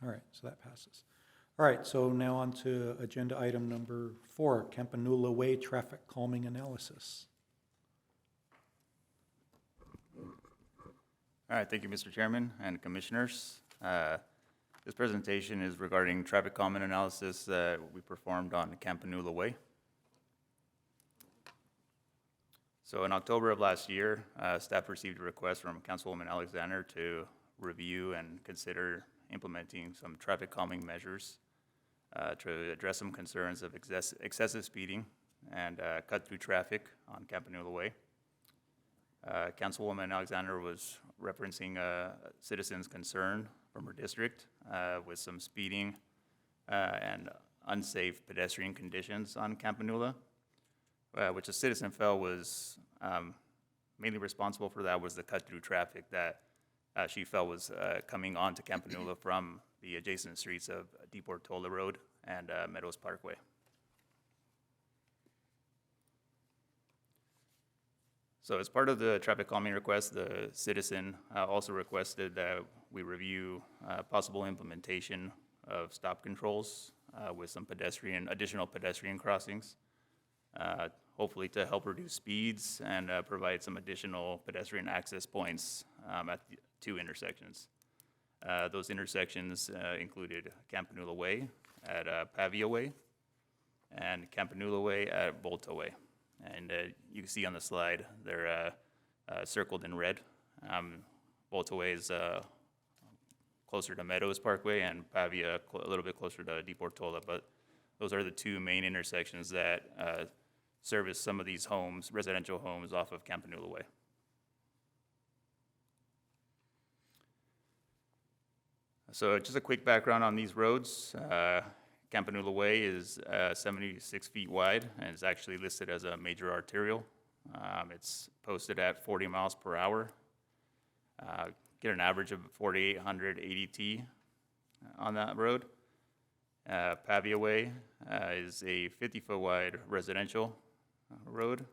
All right, so that passes. All right, so now on to agenda item number 4, Campanula Way traffic calming analysis. All right, thank you, Mr. Chairman and Commissioners. This presentation is regarding traffic calming analysis that we performed on Campanula Way. So in October of last year, staff received a request from Councilwoman Alexander to review and consider implementing some traffic calming measures to address some concerns of excessive speeding and cut through traffic on Campanula Way. Councilwoman Alexander was referencing a citizen's concern from her district with some speeding and unsafe pedestrian conditions on Campanula, which a citizen felt was mainly responsible for that was the cut-through traffic that she felt was coming onto Campanula from the adjacent streets of Deep Ortola Road and Meadows Parkway. So as part of the traffic calming request, the citizen also requested that we review possible implementation of stop controls with some additional pedestrian crossings, hopefully to help reduce speeds and provide some additional pedestrian access points at the 2 intersections. Those intersections included Campanula Way at Pavia Way and Campanula Way at Volta Way. And you can see on the slide, they're circled in red. Volta Way is closer to Meadows Parkway and Pavia a little bit closer to Deep Ortola, but those are the 2 main intersections that service some of these homes, residential homes off of Campanula Way. So just a quick background on these roads. Campanula Way is 76 feet wide and is actually listed as a major arterial. It's posted at 40 miles per hour. Get an average of 4,800 ADT on that road. Pavia Way is a 50-foot wide residential road,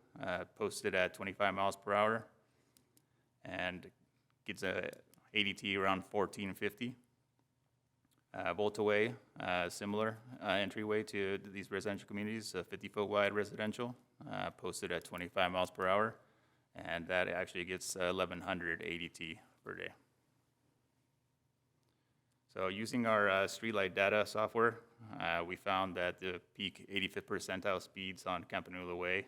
posted at 25 miles per hour, and gets a ADT around 1450. Volta Way, similar entryway to these residential communities, a 50-foot wide residential, posted at 25 miles per hour, and that actually gets 1100 ADT per day. So using our streetlight data software, we found that the peak 85th percentile speeds on Campanula Way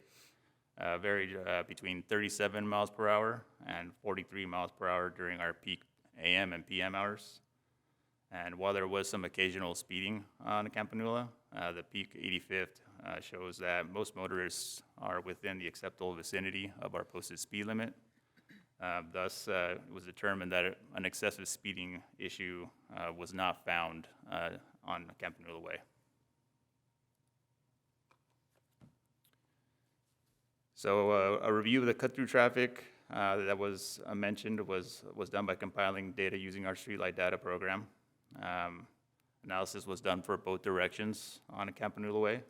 varied between 37 miles per hour and 43 miles per hour during our peak AM and PM hours. And while there was some occasional speeding on Campanula, the peak 85th shows that most motorists are within the acceptable vicinity of our posted speed limit. Thus, it was determined that an excessive speeding issue was not found on Campanula Way. So a review of the cut-through traffic that was mentioned was done by compiling data using our streetlight data program. Analysis was done for both directions on Campanula Way.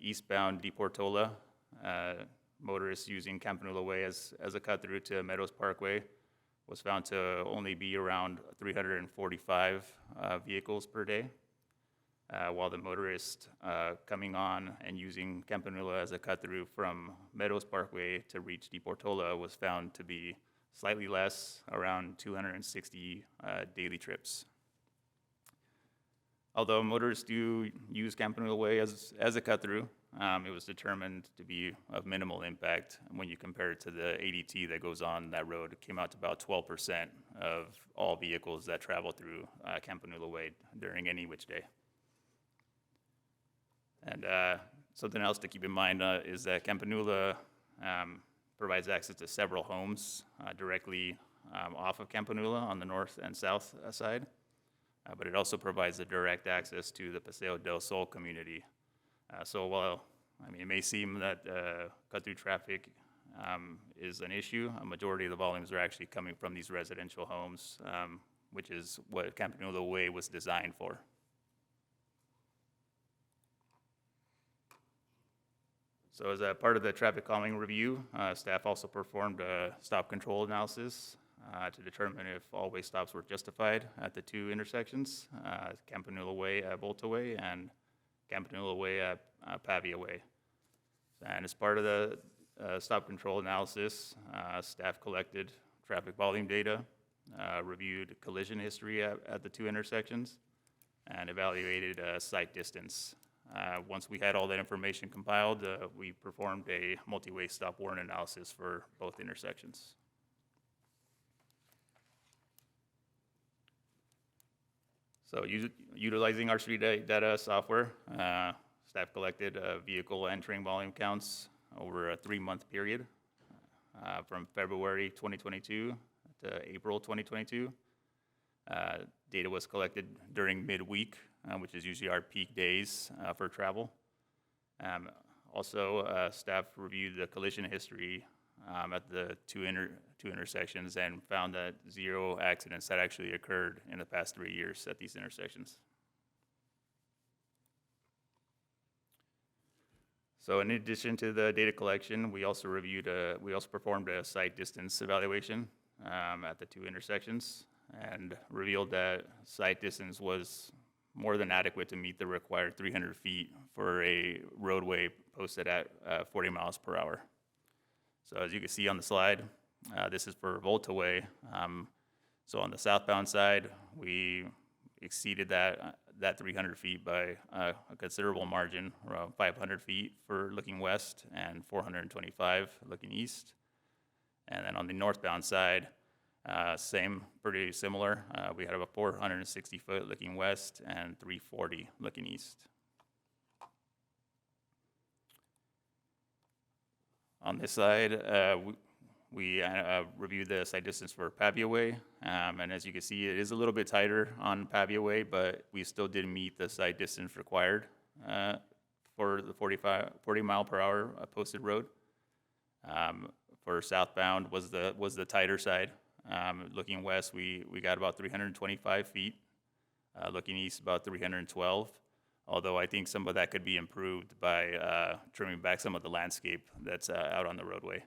Eastbound DePortola, motorists using Campanula Way as a cut-through to Meadows Parkway was found to only be around 345 vehicles per day, while the motorist coming on and using Campanula as a cut-through from Meadows Parkway to reach DePortola was found to be slightly less, around 260 daily trips. Although motorists do use Campanula Way as a cut-through, it was determined to be of minimal impact when you compare it to the ADT that goes on that road. It came out to about 12% of all vehicles that travel through Campanula Way during any which day. And something else to keep in mind is that Campanula provides access to several homes directly off of Campanula on the north and south side, but it also provides the direct access to the Paseo del Sol community. So while it may seem that cut-through traffic is an issue, a majority of the volumes are actually coming from these residential homes, which is what Campanula Way was designed for. So as a part of the traffic calming review, staff also performed a stop control analysis to determine if all-way stops were justified at the two intersections, Campanula Way at Volta Way and Campanula Way at Pavia Way. And as part of the stop control analysis, staff collected traffic volume data, reviewed collision history at the two intersections, and evaluated sight distance. Once we had all that information compiled, we performed a multi-way stop warrant analysis for both intersections. So utilizing our street data software, staff collected vehicle entering volume counts over a 3-month period from February 2022 to April 2022. Data was collected during midweek, which is usually our peak days for travel. Also, staff reviewed the collision history at the two intersections and found that 0 accidents had actually occurred in the past 3 years at these intersections. So in addition to the data collection, we also performed a sight distance evaluation at the two intersections and revealed that sight distance was more than adequate to meet the required 300 feet for a roadway posted at 40 miles per hour. So as you can see on the slide, this is for Volta Way. So on the southbound side, we exceeded that 300 feet by a considerable margin, around 500 feet for looking west and 425 looking east. And then on the northbound side, pretty similar. We had about 460 foot looking west and 340 looking east. On this side, we reviewed the sight distance for Pavia Way, and as you can see, it is a little bit tighter on Pavia Way, but we still did meet the sight distance required for the 40 mile per hour posted road. For southbound was the tighter side. Looking west, we got about 325 feet. Looking east, about 312. Although I think some of that could be improved by trimming back some of the landscape that's out on the roadway.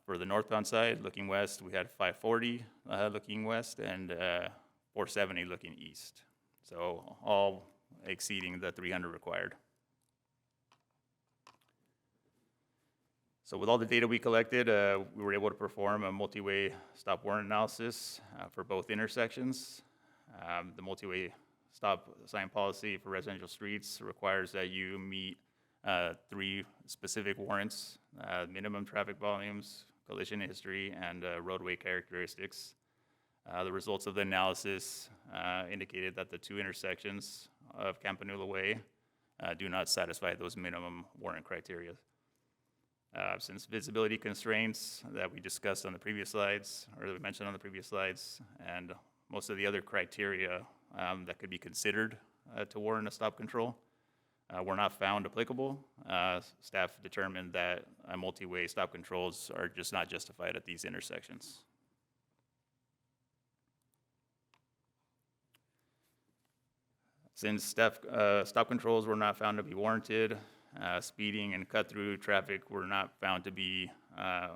For the northbound side, looking west, we had 540 looking west and 470 looking east. So all exceeding the 300 required. So with all the data we collected, we were able to perform a multi-way stop warrant analysis for both intersections. The multi-way stop sign policy for residential streets requires that you meet 3 specific warrants: minimum traffic volumes, collision history, and roadway characteristics. The results of the analysis indicated that the 2 intersections of Campanula Way do not satisfy those minimum warrant criteria. Since visibility constraints that we discussed on the previous slides, or that we mentioned on the previous slides, and most of the other criteria that could be considered to warrant a stop control were not found applicable, staff determined that multi-way stop controls are just not justified at these intersections. Since stop controls were not found to be warranted, speeding and cut-through traffic were not found to be a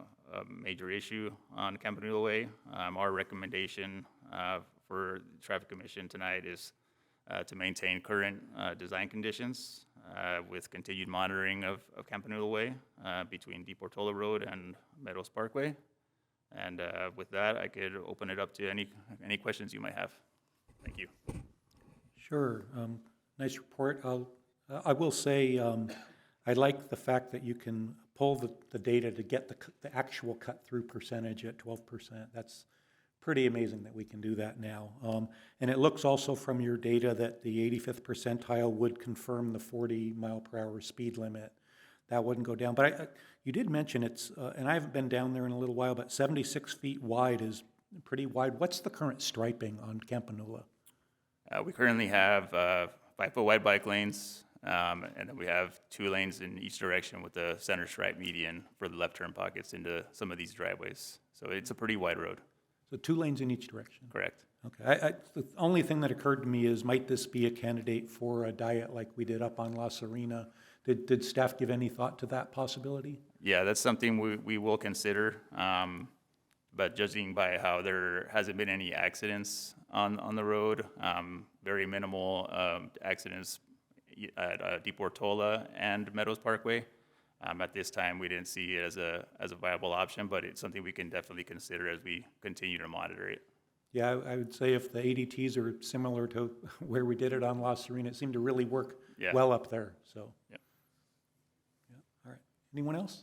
major issue on Campanula Way. Our recommendation for the Traffic Commission tonight is to maintain current design conditions with continued monitoring of Campanula Way between Deep Portola Road and Meadows Parkway. And with that, I could open it up to any questions you might have. Thank you. Sure. Nice report. I will say I like the fact that you can pull the data to get the actual cut-through percentage at 12%. That's pretty amazing that we can do that now. And it looks also from your data that the 85th percentile would confirm the 40 mile per hour speed limit. That wouldn't go down. But you did mention it's, and I haven't been down there in a little while, but 76 feet wide is pretty wide. What's the current striping on Campanula? We currently have 5-foot wide bike lanes, and then we have 2 lanes in each direction with the center stripe median for the left turn pockets into some of these driveways. So it's a pretty wide road. So 2 lanes in each direction? Correct. Okay. The only thing that occurred to me is, might this be a candidate for a diet like we did up on La Serena? Did staff give any thought to that possibility? Yeah, that's something we will consider. But judging by how there hasn't been any accidents on the road, very minimal accidents at Deep Portola and Meadows Parkway. At this time, we didn't see it as a viable option, but it's something we can definitely consider as we continue to monitor it. Yeah, I would say if the ADTs are similar to where we did it on La Serena, it seemed to really work well up there. So, Yep. Yeah. All right. Anyone else?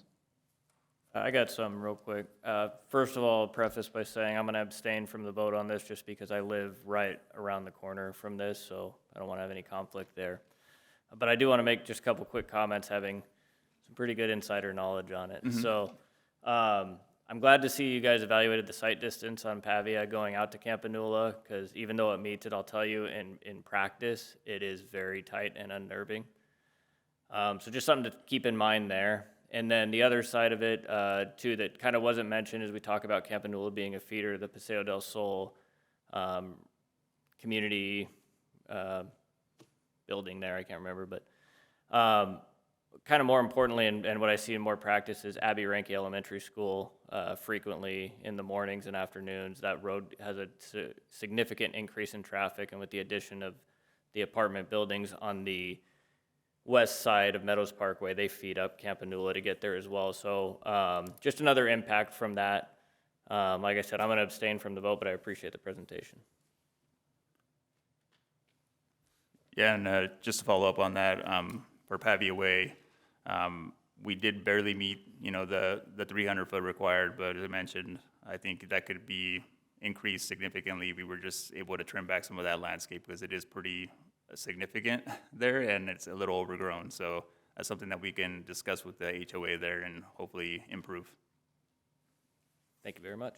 I got some real quick. First of all, preface by saying I'm going to abstain from the vote on this just because I live right around the corner from this, so I don't want to have any conflict there. But I do want to make just a couple quick comments, having some pretty good insider knowledge on it. So I'm glad to see you guys evaluated the site distance on Pavia going out to Campanula, because even though it meets it, I'll tell you in practice, it is very tight and unnerving. So just something to keep in mind there. And then the other side of it, too, that kind of wasn't mentioned as we talk about Campanula being a feeder to the Paseo del Sol community building there. I can't remember, but kind of more importantly, and what I see in more practice is Abbey Ranke Elementary School frequently in the mornings and afternoons. That road has a significant increase in traffic, and with the addition of the apartment buildings on the west side of Meadows Parkway, they feed up Campanula to get there as well. So just another impact from that. Like I said, I'm going to abstain from the vote, but I appreciate the presentation. Yeah, and just to follow up on that, for Pavia Way, we did barely meet, the 300-foot required, but as I mentioned, I think that could be increased significantly if we were just able to trim back some of that landscape, because it is pretty significant there and it's a little overgrown. So that's something that we can discuss with the HOA there and hopefully improve. Thank you very much.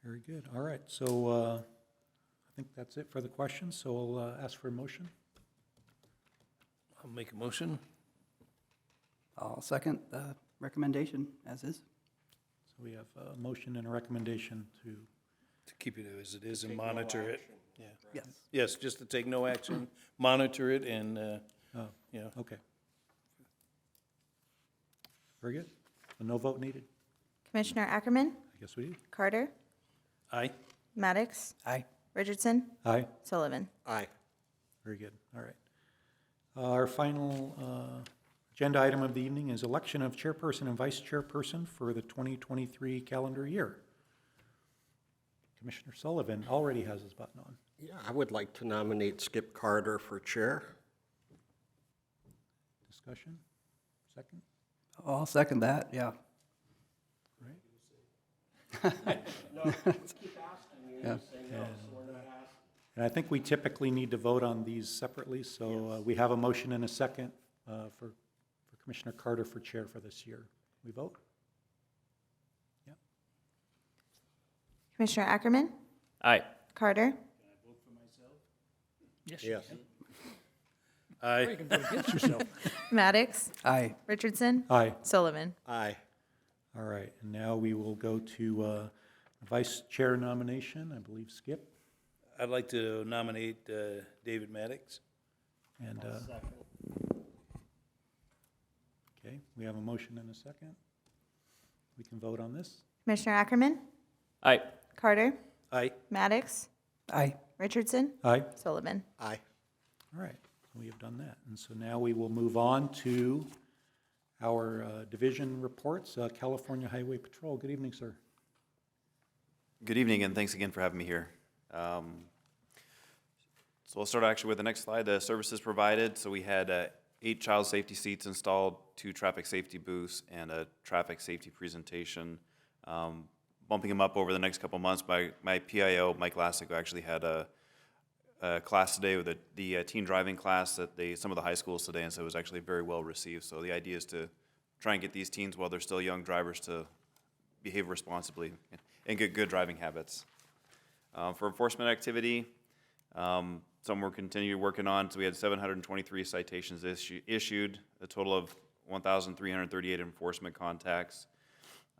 Very good. All right. So I think that's it for the questions. So I'll ask for a motion. I'll make a motion. I'll second the recommendation, as is. So we have a motion and a recommendation to, keep it as it is and monitor it. Yeah. Yes. Yes, just to take no action, monitor it and, you know. okay. Very good. A no vote needed? Commissioner Ackerman, I guess we do. Carter, Aye. Maddox, Aye. Richardson, Aye. Sullivan. Aye. Very good, all right. Our final agenda item of the evening is election of chairperson and vice chairperson for the 2023 calendar year. Commissioner Sullivan already has his button on. Yeah, I would like to nominate Skip Carter for chair. Discussion? Second? I'll second that, yeah. Right. Yeah. And I think we typically need to vote on these separately, so we have a motion and a second for Commissioner Carter for chair for this year. We vote? Yep. Commissioner Ackerman, Aye. Carter, Yes. Yes. Or you can vote against yourself. Maddox, Aye. Richardson, Aye. Sullivan. Aye. All right, and now we will go to vice chair nomination, I believe Skip. I'd like to nominate David Maddox. And, okay, we have a motion and a second. We can vote on this. Commissioner Ackerman, Aye. Carter, Aye. Maddox, Aye. Richardson, Aye. Sullivan. Aye. All right, so we have done that. And so now we will move on to our division reports. California Highway Patrol, good evening, sir. Good evening, and thanks again for having me here. So we'll start actually with the next slide, the services provided. So we had 8 child safety seats installed, 2 traffic safety booths, and a traffic safety presentation. Bumping them up over the next couple months. My PIO, Mike Lassick, actually had a class today with the teen driving class at some of the high schools today, and so it was actually very well received. So the idea is to try and get these teens while they're still young drivers to behave responsibly and get good driving habits. For enforcement activity, some we're continuing working on. So we had 723 citations issued, a total of 1,338 enforcement contacts.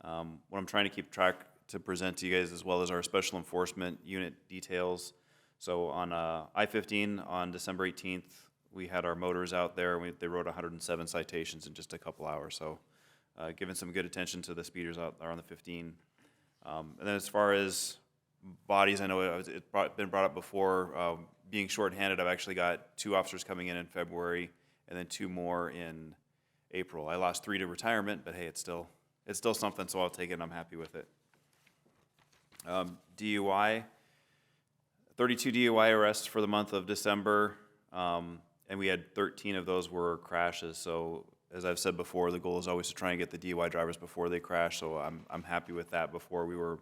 What I'm trying to keep track to present to you guys as well as our special enforcement unit details. So on I-15 on December 18th, we had our motors out there. They wrote 107 citations in just a couple hours. So giving some good attention to the speeders out there on the 15. And then as far as bodies, I know it's been brought up before. Being shorthanded, I've actually got 2 officers coming in February and then 2 more in April. I lost 3 to retirement, but hey, it's still something, so I'll take it and I'm happy with it. DUI, 32 DUI arrests for the month of December, and we had 13 of those were crashes. So as I've said before, the goal is always to try and get the DUI drivers before they crash, so I'm happy with that. Before we were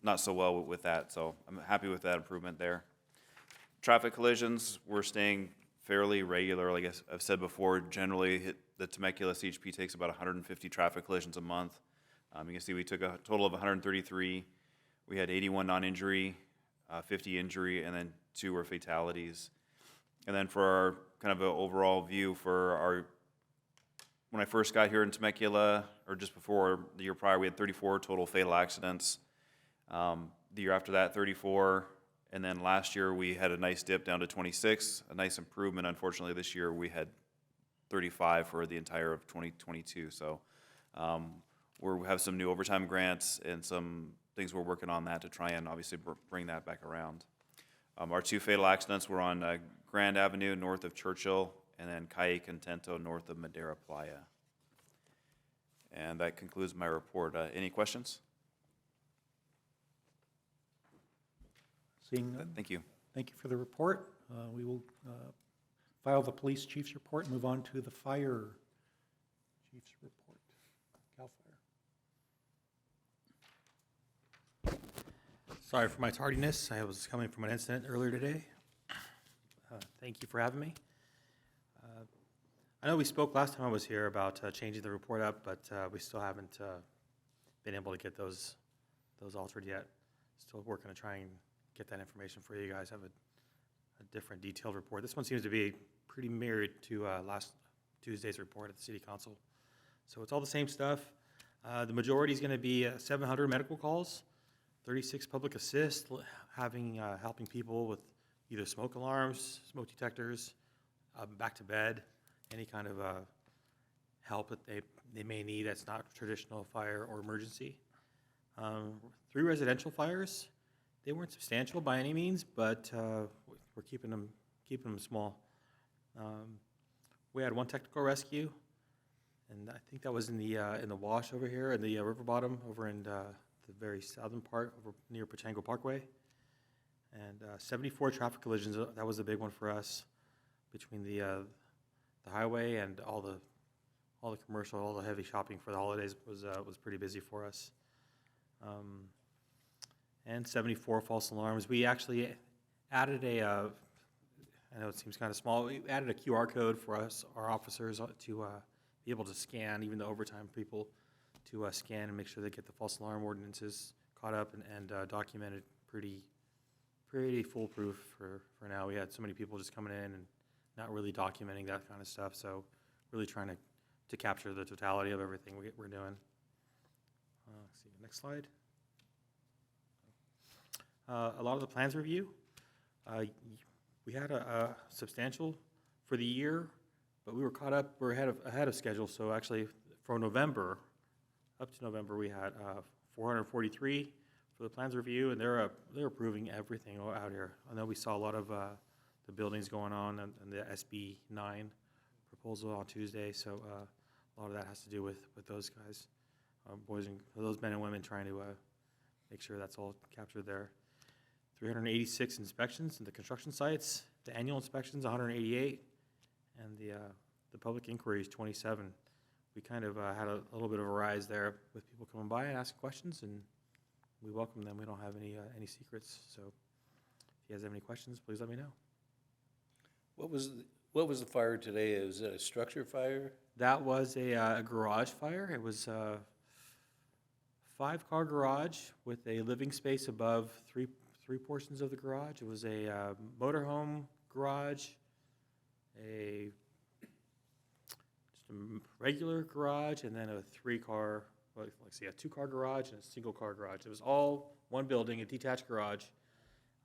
not so well with that, so I'm happy with that improvement there. Traffic collisions, we're staying fairly regular. Like I've said before, generally the Temecula CHP takes about 150 traffic collisions a month. You can see we took a total of 133. We had 81 non-injury, 50 injury, and then 2 were fatalities. And then for our kind of an overall view when I first got here in Temecula, or just before the year prior, we had 34 total fatal accidents. The year after that, 34. And then last year, we had a nice dip down to 26, a nice improvement. Unfortunately, this year, we had 35 for the entire of 2022. So we have some new overtime grants and some things we're working on that to try and obviously bring that back around. Our 2 fatal accidents were on Grand Avenue north of Churchill and then Calle Contento north of Madera Playa. And that concludes my report. Any questions? Seeing none, Thank you. thank you for the report. We will file the police chief's report and move on to the fire chief's report. CAL FIRE. Sorry for my tardiness. I was coming from an incident earlier today. Thank you for having me. I know we spoke last time I was here about changing the report up, but we still haven't been able to get those altered yet. Still working to try and get that information for you guys. Have a different detailed report. This one seems to be pretty mirrored to last Tuesday's report at the City Council. So it's all the same stuff. The majority is going to be 700 medical calls, 36 public assist, helping people with either smoke alarms, smoke detectors, back to bed, any kind of help that they may need that's not traditional fire or emergency. 3 residential fires. They weren't substantial by any means, but we're keeping them small. We had 1 technical rescue, and I think that was in the wash over here, in the river bottom, over in the very southern part, over near Pachango Parkway. And 74 traffic collisions. That was a big one for us, between the highway and all the commercial, all the heavy shopping for the holidays was pretty busy for us. And 74 false alarms. We actually added I know it seems kind of small, we added a QR code for our officers to be able to scan, even the overtime people, to scan and make sure they get the false alarm ordinances caught up and documented pretty foolproof for now. We had so many people just coming in and not really documenting that kind of stuff, so really trying to capture the totality of everything we're doing. Let's see, next slide. A lot of the plans review. We had a substantial for the year, but we were caught up, we're ahead of schedule, so actually from November, up to November, we had 443 for the plans review, and they're approving everything out here. I know we saw a lot of the buildings going on and the SB 9 proposal on Tuesday, so a lot of that has to do with those guys, those men and women trying to make sure that's all captured there. 386 inspections in the construction sites, the annual inspections 188, and the public inquiries 27. We kind of had a little bit of a rise there with people coming by and asking questions, and we welcome them. We don't have any secrets, so if you guys have any questions, please let me know. What was the fire today? Is it a structure fire? That was a garage fire. It was a 5-car garage with a living space above three portions of the garage. It was a motorhome garage, just a regular garage, and then a 3-car, a 2-car garage and a single-car garage. It was all one building, a detached garage.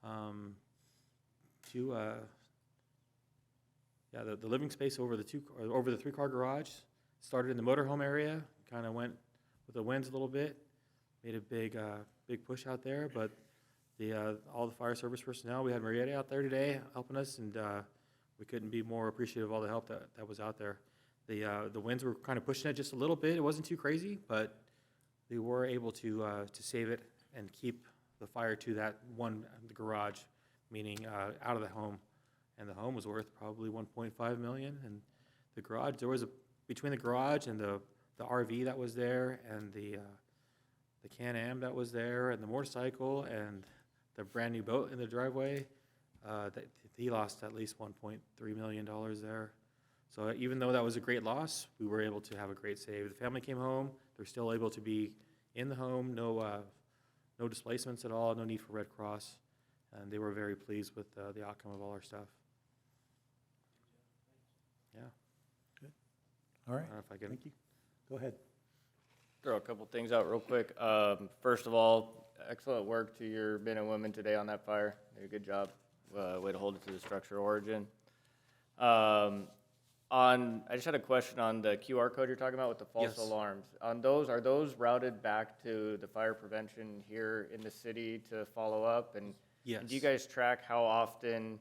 The living space over the 3-car garage started in the motorhome area, kind of went with the winds a little bit, made a big push out there, but all the fire service personnel, we had Marietta out there today helping us, and we couldn't be more appreciative of all the help that was out there. The winds were kind of pushing it just a little bit. It wasn't too crazy, but they were able to save it and keep the fire to that the garage, meaning out of the home. And the home was worth probably $1.5 million. And the garage, between the garage and the RV that was there, and the Can-Am that was there, and the motorcycle, and the brand new boat in the driveway, he lost at least $1.3 million there. So even though that was a great loss, we were able to have a great save. The family came home. They're still able to be in the home, no displacements at all, no need for Red Cross, and they were very pleased with the outcome of all our stuff. Yeah. Good. All right. I don't know if I can. Thank you. Go ahead. Throw a couple things out real quick. First of all, excellent work to your men and women today on that fire. They did a good job. Way to hold it to the structure origin. I just had a question on the QR code you're talking about with the false Yes. alarms. On those, are those routed back to the fire prevention here in the city to follow up? And Yes. do you guys track how often,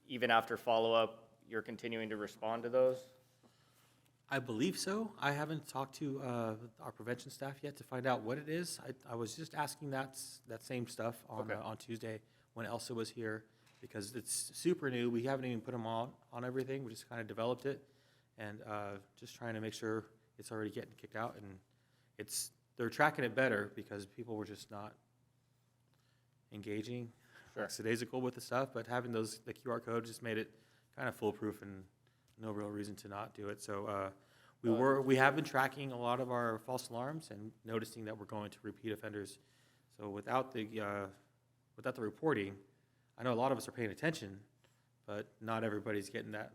even after follow-up, you're continuing to respond to those? I believe so. I haven't talked to our prevention staff yet to find out what it is. I was just asking that same stuff on Tuesday when Elsa was here, because it's super new. We haven't even put them on everything. We just kind of developed it, and just trying to make sure it's already getting kicked out. And they're tracking it better because people were just not engaging lackadaisical with the stuff. But having the QR code just made it kind of foolproof, and no real reason to not do it. So we have been tracking a lot of our false alarms and noticing that we're going to repeat offenders. So without the reporting, I know a lot of us are paying attention, but not everybody's getting that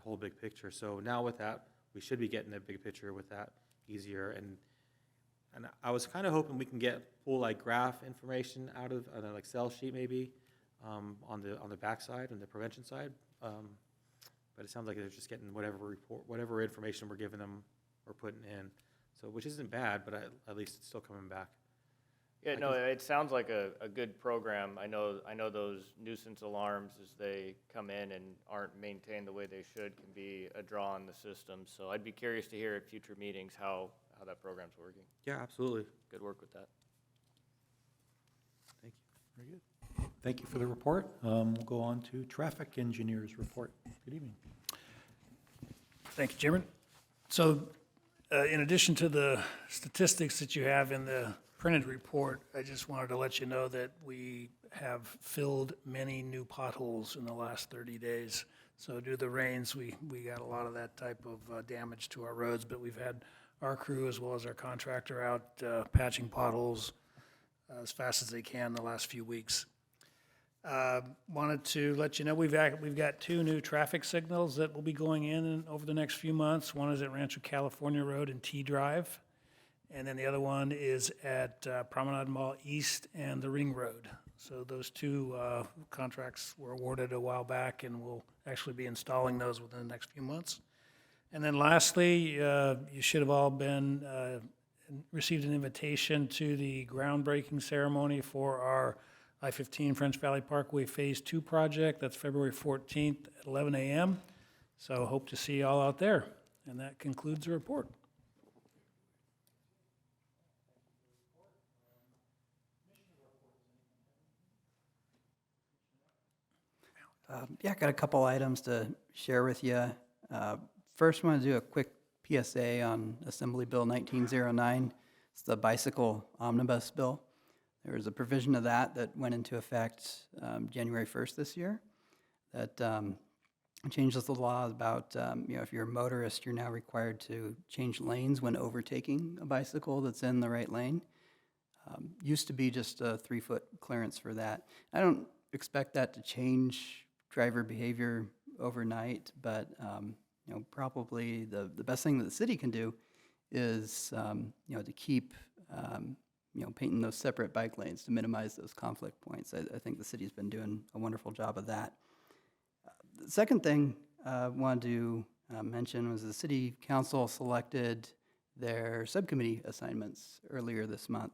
whole big picture. So now with that, we should be getting a big picture with that easier. And I was kind of hoping we can pull like graph information out of an Excel sheet maybe on the backside, on the prevention side. But it sounds like they're just getting whatever information we're giving them or putting in. So, which isn't bad, but at least it's still coming back. Yeah, no, it sounds like a good program. I know those nuisance alarms, as they come in and aren't maintained the way they should, can be a draw on the system. So I'd be curious to hear at future meetings how that program's working. Yeah, absolutely. Good work with that. Thank you. Very good. Thank you for the report. We'll go on to traffic engineer's report. Good evening. Thank you, Chairman. So in addition to the statistics that you have in the printed report, I just wanted to let you know that we have filled many new potholes in the last 30 days. So due to the rains, we got a lot of that type of damage to our roads, but we've had our crew as well as our contractor out patching potholes as fast as they can the last few weeks. Wanted to let you know we've got 2 new traffic signals that will be going in over the next few months. One is at Rancho California Road and T Drive, and then the other one is at Promenade Mall East and the Ring Road. So those 2 contracts were awarded a while back, and we'll actually be installing those within the next few months. And then lastly, you should have all received an invitation to the groundbreaking ceremony for our I-15 French Valley Parkway Phase 2 project. That's February 14th at 11 a.m. So hope to see you all out there. And that concludes the report. Yeah, I got a couple items to share with you. First, I want to do a quick PSA on Assembly Bill 1909. It's the bicycle omnibus bill. There was a provision of that went into effect January 1st this year that changes the law about, if you're a motorist, you're now required to change lanes when overtaking a bicycle that's in the right lane. Used to be just a 3-foot clearance for that. I don't expect that to change driver behavior overnight, but probably the best thing that the city can do is to keep painting those separate bike lanes to minimize those conflict points. I think the city's been doing a wonderful job of that. The second thing I wanted to mention was the city council selected their subcommittee assignments earlier this month.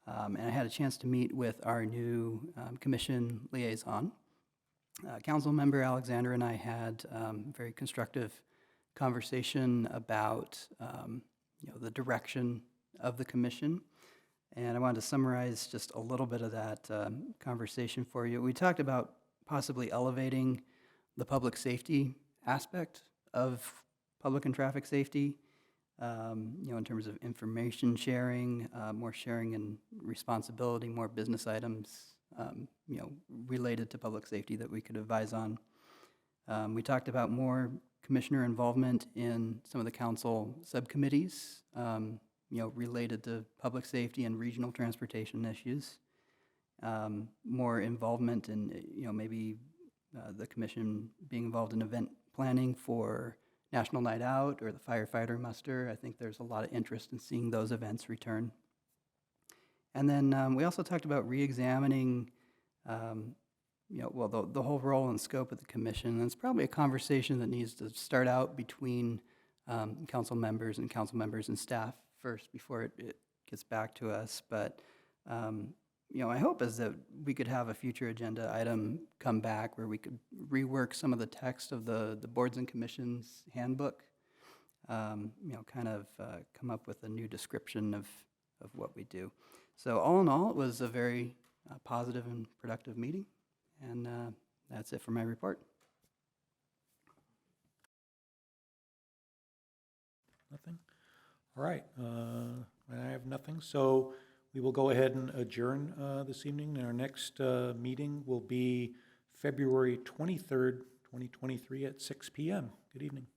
And I had a chance to meet with our new commission liaison. Council member Alexander and I had a very constructive conversation about the direction of the commission. And I wanted to summarize just a little bit of that conversation for you. We talked about possibly elevating the public safety aspect of public and traffic safety, in terms of information sharing, more sharing and responsibility, more business items, related to public safety that we could advise on. We talked about more commissioner involvement in some of the council subcommittees, related to public safety and regional transportation issues. More involvement in, maybe the commission being involved in event planning for National Night Out or the firefighter muster. I think there's a lot of interest in seeing those events return. And then we also talked about re-examining, the whole role and scope of the commission. And it's probably a conversation that needs to start out between council members and staff first before it gets back to us. But, my hope is that we could have a future agenda item come back where we could rework some of the text of the boards and commissions handbook, kind of come up with a new description of what we do. So all in all, it was a very positive and productive meeting, and that's it for my report. Nothing? All right. I have nothing, so we will go ahead and adjourn this evening. Our next meeting will be February 23rd, 2023 at 6 p.m. Good evening.